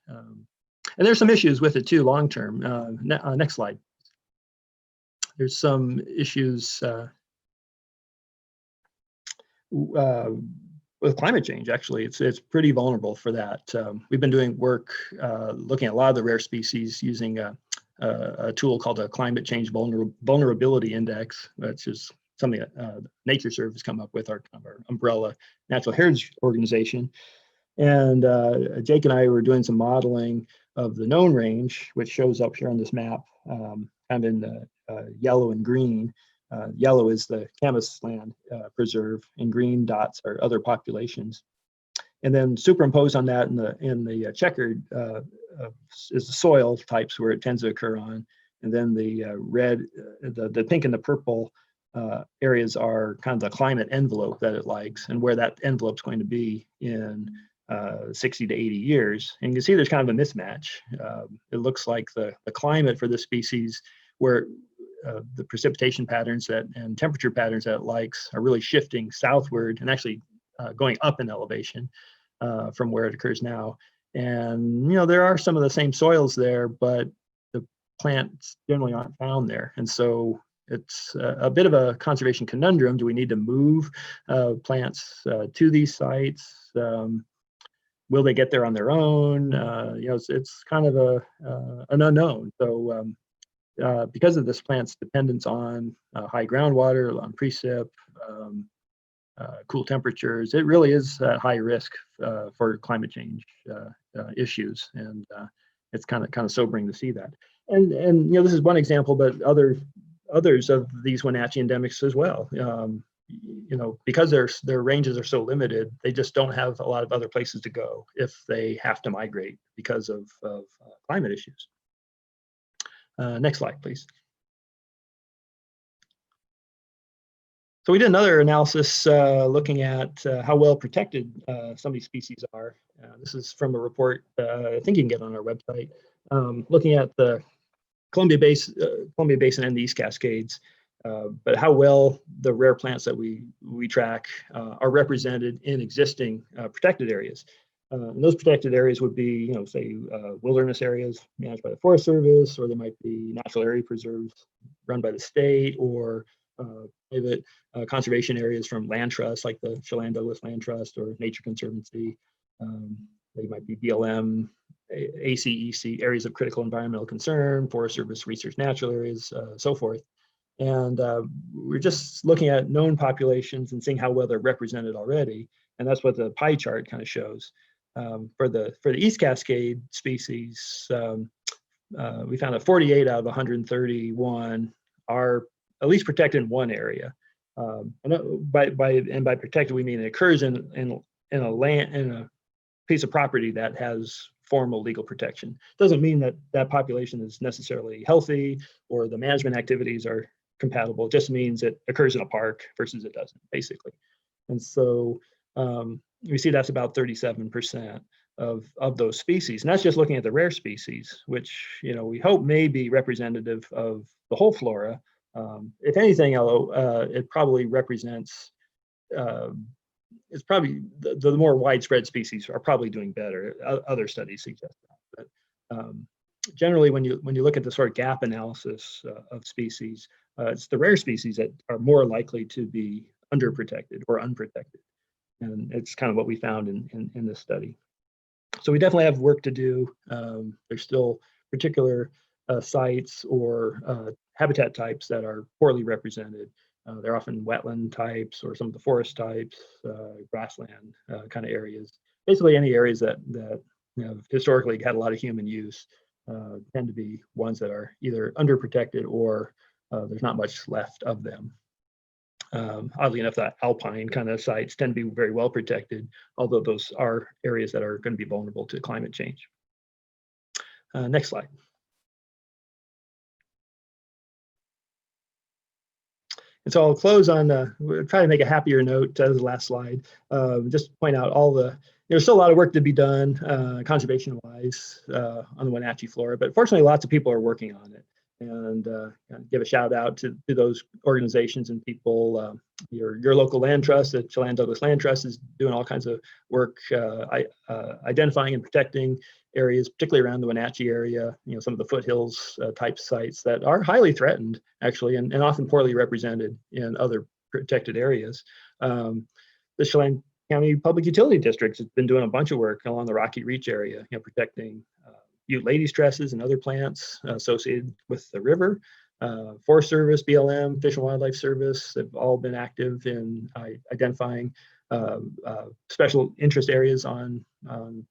And there's some issues with it too, long term. Next slide. There's some issues with climate change. Actually, it's pretty vulnerable for that. We've been doing work looking at a lot of the rare species using a tool called a climate change vulnerability index, which is something that NatureServe has come up with, our umbrella natural heritage organization. And Jake and I were doing some modeling of the known range, which shows up here on this map, kind of in the yellow and green. Yellow is the Camas Land Preserve, and green dots are other populations. And then superimposed on that in the checkered is the soil types where it tends to occur on. And then the red, the pink and the purple areas are kind of the climate envelope that it likes, and where that envelope is going to be in 60 to 80 years. And you can see there's kind of a mismatch. It looks like the climate for this species, where the precipitation patterns and temperature patterns that it likes are really shifting southward and actually going up in elevation from where it occurs now. And there are some of the same soils there, but the plants generally aren't found there. And so it's a bit of a conservation conundrum. Do we need to move plants to these sites? Will they get there on their own? It's kind of an unknown. So because of this plant's dependence on high groundwater, on precip, cool temperatures, it really is at high risk for climate change issues, and it's kind of sobering to see that. And this is one example, but others of these Wenatchee endemics as well. Because their ranges are so limited, they just don't have a lot of other places to go if they have to migrate because of climate issues. Next slide, please. So we did another analysis looking at how well protected some of these species are. This is from a report I think you can get on our website, looking at the Columbia Basin and the East Cascades, but how well the rare plants that we track are represented in existing protected areas. And those protected areas would be, say, wilderness areas managed by the Forest Service, or there might be natural area preserves run by the state, or private conservation areas from land trusts like the Chelan Douglas Land Trust or Nature Conservancy. They might be BLM, ACEC, areas of critical environmental concern, Forest Service research natural areas, so forth. And we're just looking at known populations and seeing how well they're represented already. And that's what the pie chart kind of shows. For the East Cascade species, we found that 48 out of 131 are at least protected in one area. And by protected, we mean it occurs in a piece of property that has formal legal protection. Doesn't mean that that population is necessarily healthy or the management activities are compatible. It just means it occurs in a park versus it doesn't, basically. And so we see that's about 37% of those species. And that's just looking at the rare species, which, you know, we hope may be representative of the whole flora. If anything, it probably represents, it's probably the more widespread species are probably doing better. Other studies suggest that. But generally, when you look at the sort of gap analysis of species, it's the rare species that are more likely to be underprotected or unprotected. And it's kind of what we found in this study. So we definitely have work to do. There's still particular sites or habitat types that are poorly represented. They're often wetland types or some of the forest types, grassland kind of areas. Basically, any areas that you know, historically had a lot of human use tend to be ones that are either underprotected or there's not much left of them. Oddly enough, that alpine kind of sites tend to be very well protected, although those are areas that are going to be vulnerable to climate change. Next slide. And so I'll close on, we'll try to make a happier note as the last slide. Just point out there's still a lot of work to be done conservation-wise on the Wenatchee flora, but fortunately lots of people are working on it. And give a shout out to those organizations and people. Your local land trust, the Chelan Douglas Land Trust, is doing all kinds of work identifying and protecting areas, particularly around the Wenatchee area. You know, some of the foothills type sites that are highly threatened, actually, and often poorly represented in other protected areas. The Chelan County Public Utility District has been doing a bunch of work along the Rocky Reach area, you know, protecting Butte ladytresses and other plants associated with the river. Forest Service, BLM, Fish and Wildlife Service have all been active in identifying special interest areas on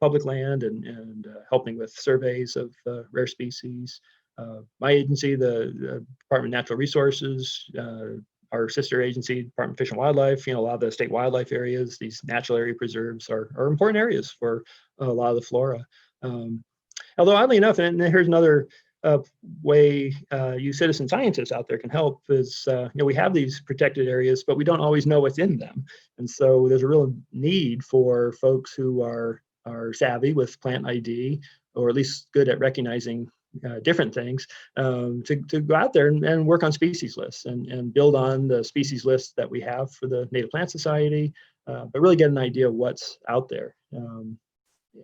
public land and helping with surveys of rare species. My agency, the Department of Natural Resources, our sister agency, Department of Fish and Wildlife, you know, a lot of the state wildlife areas, these natural area preserves are important areas for a lot of the flora. Although oddly enough, and here's another way you citizen scientists out there can help is, you know, we have these protected areas, but we don't always know what's in them. And so there's a real need for folks who are savvy with plant ID, or at least good at recognizing different things, to go out there and work on species lists and build on the species lists that we have for the Native Plant Society, but really get an idea of what's out there.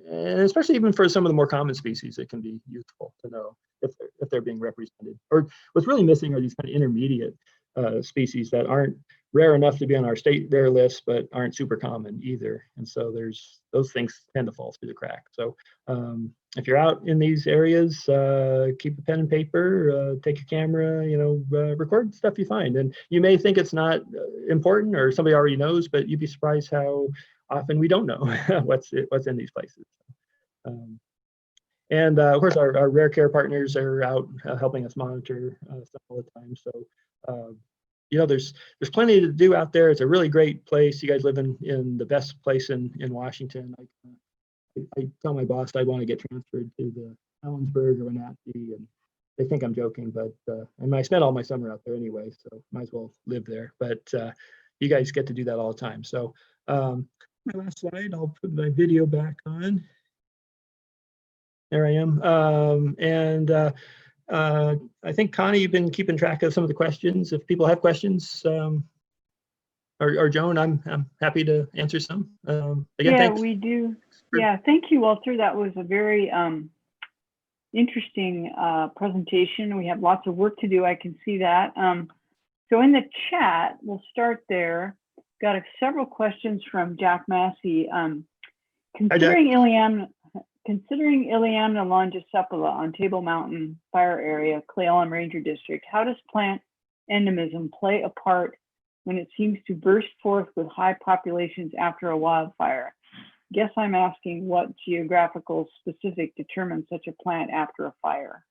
And especially even for some of the more common species, it can be useful to know if they're being represented. Or what's really missing are these kind of intermediate species that aren't rare enough to be on our state rare list, but aren't super common either. And so those things tend to fall through the cracks. So if you're out in these areas, keep a pen and paper, take your camera, you know, record stuff you find. And you may think it's not important or somebody already knows, but you'd be surprised how often we don't know what's in these places. And of course, our rare care partners are out helping us monitor stuff all the time. So you know, there's plenty to do out there. It's a really great place. You guys live in the best place in Washington. I tell my boss I want to get transferred to the Ellensburg or Wenatchee, and they think I'm joking, but and I spent all my summer out there anyway, so might as well live there. But you guys get to do that all the time. So my last slide, I'll put my video back on. There I am. I think, Connie, you've been keeping track of some of the questions. If people have questions, or Joan, I'm happy to answer some. Again, yeah, thanks. we do. Yeah, thank you, Walter. That was a very interesting presentation. We have lots of work to do. I can see that. So in the chat, we'll start there. Got several questions from Jack Massey. Considering Iliamna longicephala on Table Mountain Fire Area, Cle Elum Ranger District, how does plant endemism play a part when it seems to burst forth with high populations after a wildfire? Guess I'm asking what geographical specific determines such a plant after a fire?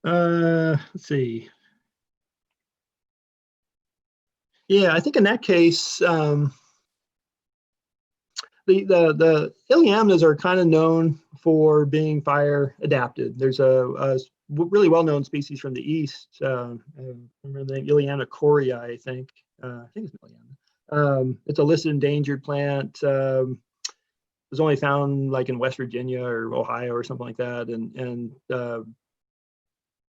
Let's see. Yeah, I think in that case, The Iliamnas are kind of known for being fire adapted. There's a really well-known species from the east. I remember the name Ileana corii, I think. I think it's Ileana. It's a listed endangered plant. It was only found like in West Virginia or Ohio or something like that, and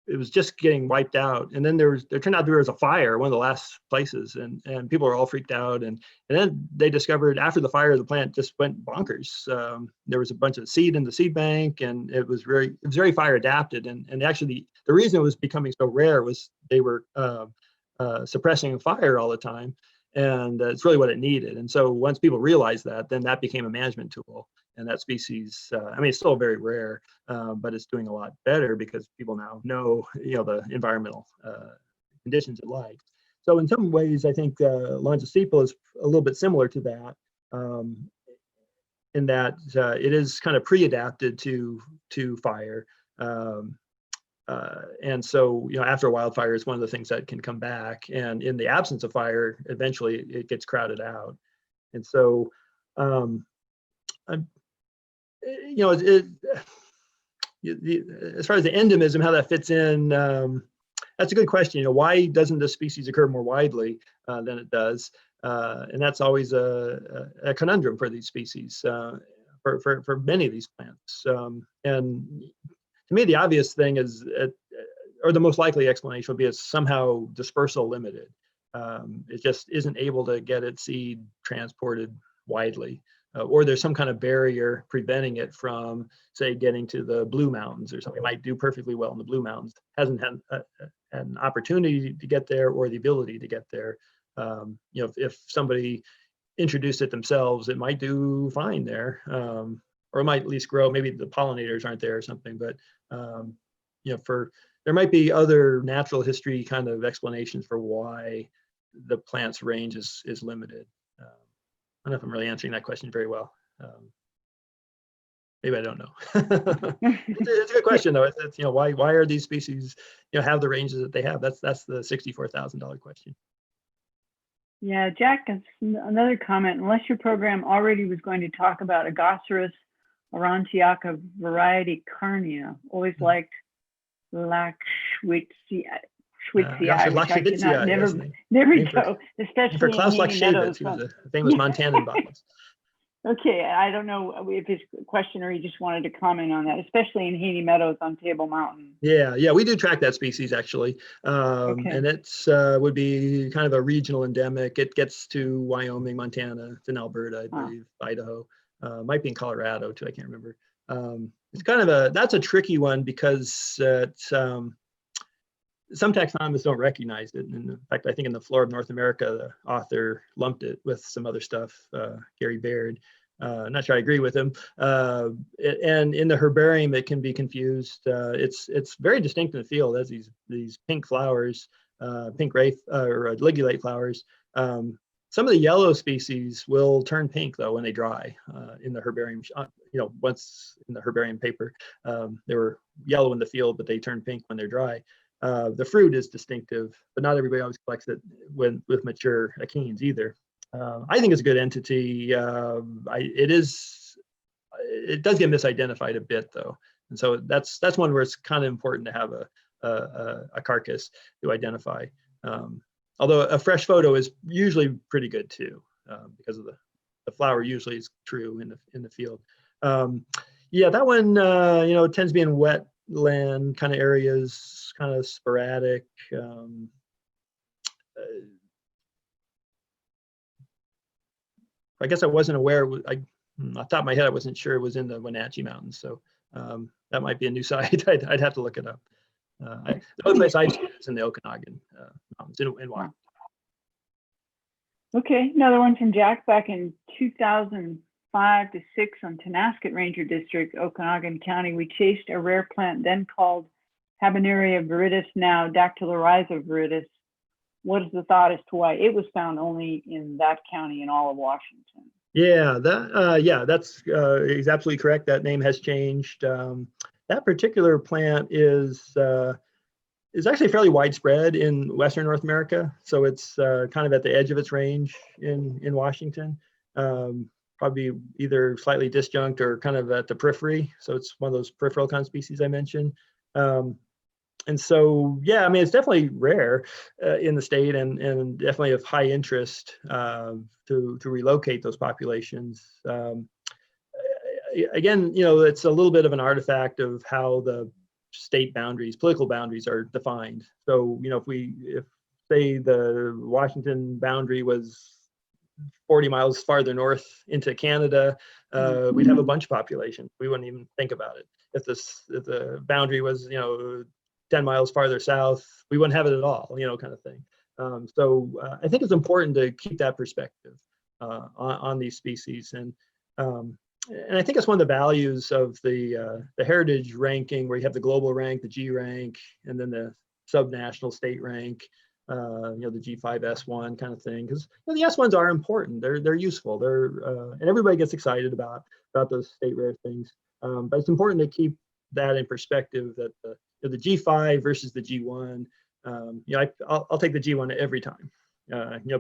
it was just getting wiped out. And then there turned out there was a fire, one of the last places, and people were all freaked out. And then they discovered after the fire, the plant just went bonkers. There was a bunch of seed in the seed bank, and it was very fire adapted. And actually the reason it was becoming so rare was they were suppressing fire all the time. And it's really what it needed. And so once people realized that, then that became a management tool. And that species, I mean, it's still very rare, but it's doing a lot better because people now know, the environmental conditions it likes. So in some ways, I think Longicepal is a little bit similar to that, in that it is kind of pre-adapted to fire. And so, after a wildfire is one of the things that can come back. And in the absence of fire, eventually it gets crowded out. And so, as far as the endemism, how that fits in, that's a good question. Why doesn't this species occur more widely than it does? And that's always a conundrum for these species, for many of these plants. And to me, the obvious thing is, or the most likely explanation would be it's somehow dispersal limited. It just isn't able to get its seed transported widely. Or there's some kind of barrier preventing it from, say, getting to the Blue Mountains or something. It might do perfectly well in the Blue Mountains, hasn't had an opportunity to get there or the ability to get there. If somebody introduced it themselves, it might do fine there, or it might at least grow. Maybe the pollinators aren't there or something, but there might be other natural history kind of explanations for why the plant's range is limited. I don't know if I'm really answering that question very well. Maybe I don't know. It's a good question though. It's why are these species have the ranges that they have? That's the $64,000 question. Yeah, Jack has another comment. Unless your program already was going to talk about Agaceras aurantiaca variety Carnea, always liked Lachschwitzi. There we go. Especially for Klaus in Haney Meadows. He was a famous Montanan botanist. Okay, I don't know if his question or he just wanted to comment on that, especially in Haney Meadows on Table Mountain. Yeah, we do track that species actually, and it's would be kind of a regional endemic. It gets to Wyoming, Montana, it's in Alberta, I believe, Idaho, might be in Colorado too. I can't remember. It's kind of that's a tricky one because some taxonomists don't recognize it. And in fact, I think in the Flora of North America, the author lumped it with some other stuff, Gary Baird. Not sure I agree with him. And in the herbarium, it can be confused. It's very distinct in the field. It has these pink flowers, pink ray or ligulate flowers. Some of the yellow species will turn pink though when they dry in the herbarium. Once in the herbarium paper, they were yellow in the field, but they turn pink when they're dry. The fruit is distinctive, but not everybody always collects it with mature achenes either. I think it's a good entity. It does get misidentified a bit though, and so that's one where it's kind of important to have a carcass to identify. Although a fresh photo is usually pretty good too, because of the flower usually is true in the field. Yeah, that one tends to be in wetland kind of areas, kind of sporadic. I guess I wasn't aware. Off the top of my head, I wasn't sure it was in the Wenatchee Mountains. So that might be a new site. I'd have to look it up. The only place I've seen it is in the Okanagan Mountains in Washington. Okay, another one from Jack back in 2005 to 6 on Tonasket Ranger District, Okanagan County. We chased a rare plant then called Habenaria viridis, now Dactylorhiza viridis. What is the thought as to why it was found only in that county in all of Washington? Yeah, that's is absolutely correct. That name has changed. That particular plant is actually fairly widespread in Western North America. So it's kind of at the edge of its range in Washington. probably either slightly disjunct or kind of at the periphery. So it's one of those peripheral kind of species I mentioned. And so, yeah, I mean, it's definitely rare in the state, and definitely of high interest to relocate those populations. Again, it's a little bit of an artifact of how the state boundaries, political boundaries, are defined. So, if say the Washington boundary was 40 miles farther north into Canada, we'd have a bunch of population. We wouldn't even think about it. If the boundary was 10 miles farther south, we wouldn't have it at all, kind of thing. So I think it's important to keep that perspective on these species, and I think it's one of the values of the heritage ranking, where you have the global rank, the G rank, and then the subnational state rank. The G5S1 kind of thing, because the S1s are important. They're useful. And everybody gets excited about those state rare things. But it's important to keep that in perspective, that the G5 versus the G1. I'll take the G1 every time.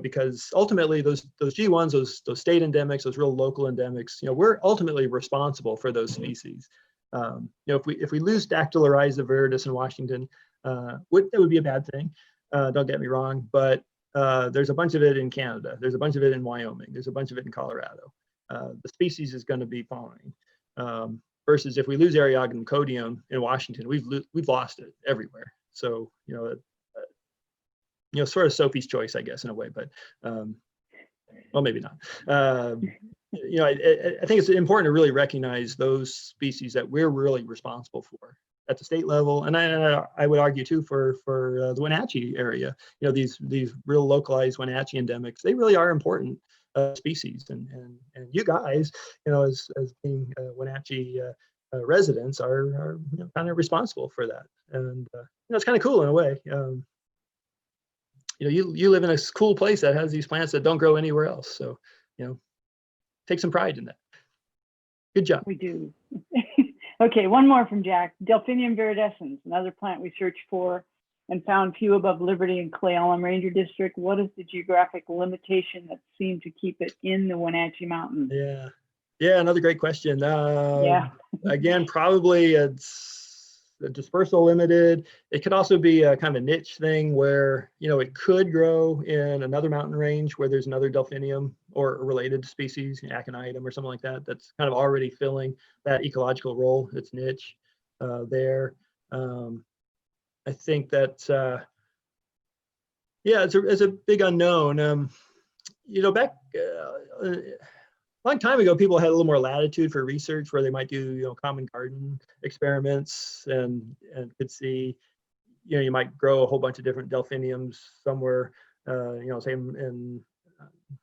Because ultimately those G1s, those state endemics, those real local endemics, we're ultimately responsible for those species. If we lose Dactyla viridis in Washington, that would be a bad thing. Don't get me wrong, but there's a bunch of it in Canada. There's a bunch of it in Wyoming. There's a bunch of it in Colorado. The species is going to be fine. Versus if we lose Eriogonum codium in Washington, we've lost it everywhere. So sort of Sophie's choice, I guess, in a way, but well, maybe not. I think it's important to really recognize those species that we're really responsible for at the state level, and I would argue too for the Wenatchee area. These real localized Wenatchee endemics, they really are important species, and you guys, as being Wenatchee residents, are kind of responsible for that, and it's kind of cool in a way. You live in a cool place that has these plants that don't grow anywhere else, so take some pride in that. Good job. We do. Okay, one more from Jack. Delphinium viridescens, another plant we searched for and found few above Liberty and Cle Elum Ranger District. What is the geographic limitation that seemed to keep it in the Wenatchee Mountains? Yeah, another great question. Again, probably it's dispersal limited. It could also be a kind of a niche thing where it could grow in another mountain range where there's another delphinium or a related species, aconitum or something like that, that's kind of already filling that ecological role. It's niche there. I think that it's a big unknown. Back a long time ago, people had a little more latitude for research, where they might do common garden experiments and could see you might grow a whole bunch of different delphiniums somewhere, say in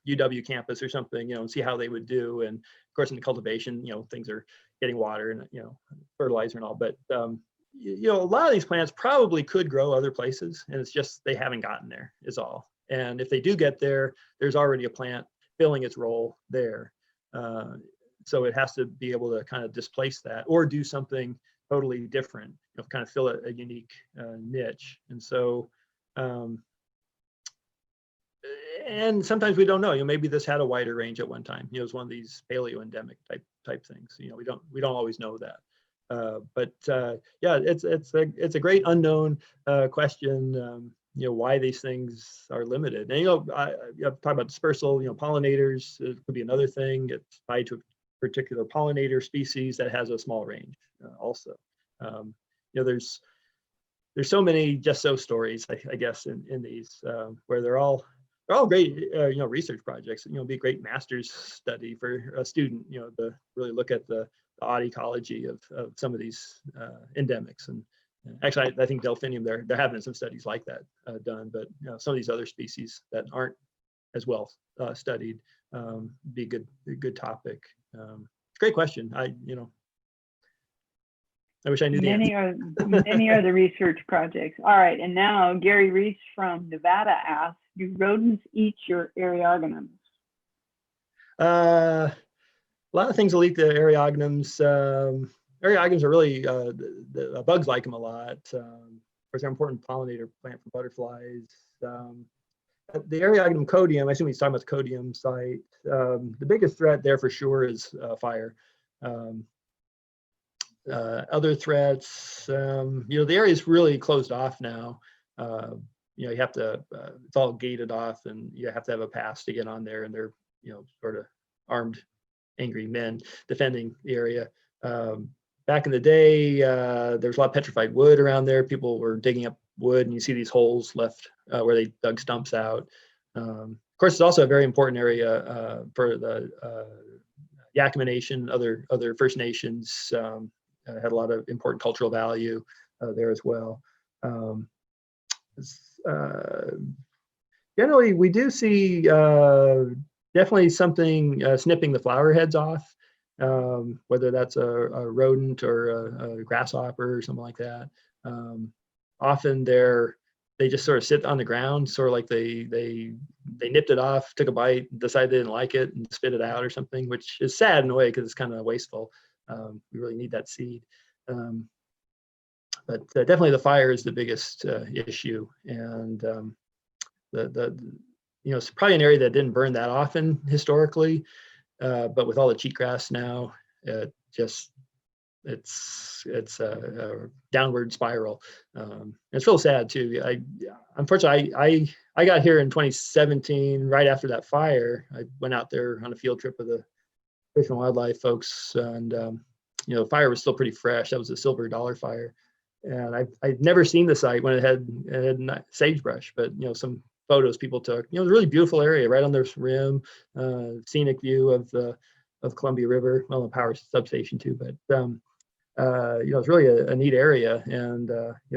UW campus or something, and see how they would do. And of course, in the cultivation, things are getting water and fertilizer and all. But a lot of these plants probably could grow other places, and it's just they haven't gotten there is all. And if they do get there, there's already a plant filling its role there. So it has to be able to kind of displace that or do something totally different, kind of fill a unique niche. And so, and sometimes we don't know. Maybe this had a wider range at one time. It was one of these paleo-endemic type things. We don't always know that. But yeah, it's a great unknown question. Why these things are limited. And I talk about dispersal. Pollinators could be another thing. It's tied to a particular pollinator species that has a small range. Also, there's so many just so stories, I guess, in these where they're all great, research projects. Be a great master's study for a student. To really look at the odd ecology of some of these endemics. And actually, I think delphinium, they're having some studies like that done, but some of these other species that aren't as well studied be a good topic. Great question. I wish I knew the answer. Many are the research projects. All right, and now Gary Reese from Nevada asks, do rodents eat your Eriogonums? A lot of things will eat the Eriogonums. Eriogonums are really, the bugs like them a lot. Of course, they're an important pollinator plant for butterflies. the Ariagnum codium, I assume he's talking about the codium site. The biggest threat there for sure is fire. Other threats, the area is really closed off now. You have to, it's all gated off, and you have to have a pass to get on there, and they're, sort of armed, angry men defending the area. Back in the day, there was a lot of petrified wood around there. People were digging up wood, and you see these holes left where they dug stumps out. Of course, it's also a very important area for the Yakima Nation, other First Nations. Had a lot of important cultural value there as well. Generally, we do see definitely something snipping the flower heads off, whether that's a rodent or a grasshopper or something like that. Often they just sort of sit on the ground, sort of like they nipped it off, took a bite, decided they didn't like it, and spit it out or something, which is sad in a way because it's kind of wasteful. We really need that seed. But definitely the fire is the biggest issue, and it's probably an area that didn't burn that often historically, but with all the cheatgrass now, it's a downward spiral. It's real sad too. Unfortunately, I got here in 2017, right after that fire. I went out there on a field trip with the Fish and Wildlife folks, and the fire was still pretty fresh. That was a silver dollar fire, and I'd never seen the site when it had sagebrush, but some photos people took. It was a really beautiful area right on this rim, scenic view of Columbia River, well, the power substation too, but it's really a neat area, and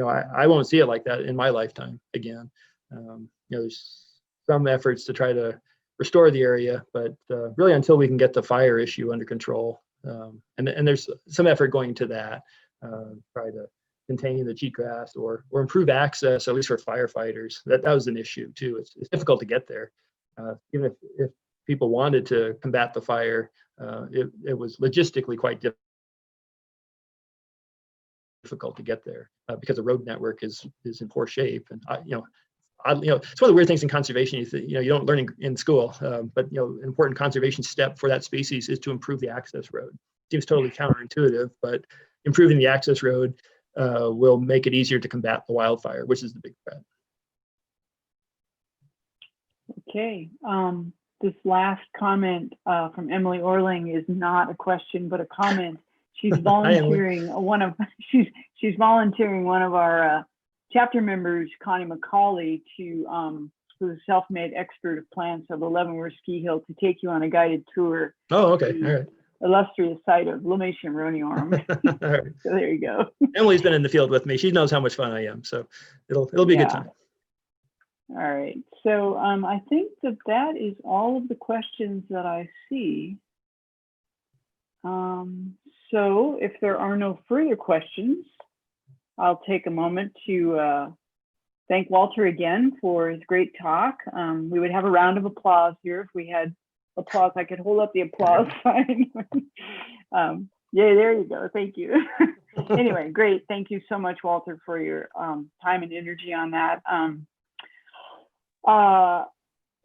I won't see it like that in my lifetime again. There's some efforts to try to restore the area, but really until we can get the fire issue under control, and there's some effort going to that, try to contain the cheatgrass or improve access, at least for firefighters. That was an issue too. It's difficult to get there, even if people wanted to combat the fire. It was logistically quite difficult to get there because the road network is in poor shape. And it's one of the weird things in conservation. You don't learn in school, but an important conservation step for that species is to improve the access road. Seems totally counterintuitive, but improving the access road will make it easier to combat the wildfire, which is the big threat. Okay. This last comment from Emily Orling is not a question, but a comment. She's volunteering she's volunteering one of our chapter members, Connie McCauley, who's a self-made expert of plants of 11 Ski Hill, to take you on a guided tour. Oh, okay. All right. Illustrious site of Limatium Rhoniorum. All right. So there you go. Emily's been in the field with me. She knows how much fun I am, so it'll be a good time. All right. So I think that is all of the questions that I see. So if there are no further questions, I'll take a moment to thank Walter again for his great talk. We would have a round of applause here if we had applause. I could hold up the applause sign. Yeah, there you go. Thank you. Anyway, great. Thank you so much, Walter, for your time and energy on that.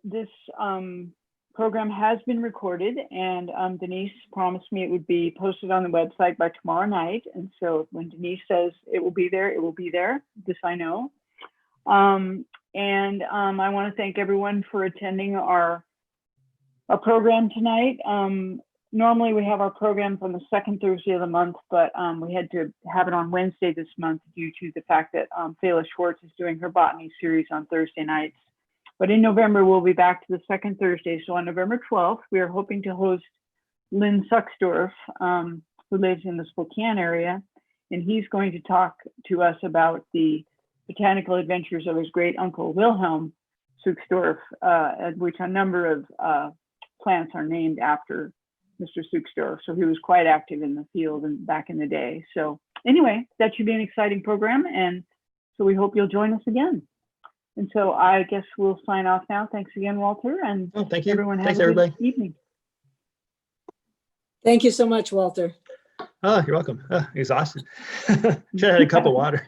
This program has been recorded, and Denise promised me it would be posted on the website by tomorrow night. And so when Denise says it will be there, it will be there. This I know. And I want to thank everyone for attending our program tonight. Normally we have our programs on the second Thursday of the month, but we had to have it on Wednesday this month due to the fact that Fela Schwartz is doing her botany series on Thursday nights. But in November, we'll be back to the second Thursday. So on November 12th, we are hoping to host Lynn Suxdorf, who lives in the Spokane area, and he's going to talk to us about the botanical adventures of his great uncle Wilhelm Suxdorf, at which a number of plants are named after Mr. Suxdorf. So he was quite active in the field and back in the day. So anyway, that should be an exciting program. And so we hope you'll join us again. And so I guess we'll sign off now. Thanks again, Walter. And thank you. Everyone have Thanks, a everybody. good evening. Thank you so much, Walter. Oh, you're welcome. Exhausted. Should have had a cup of water.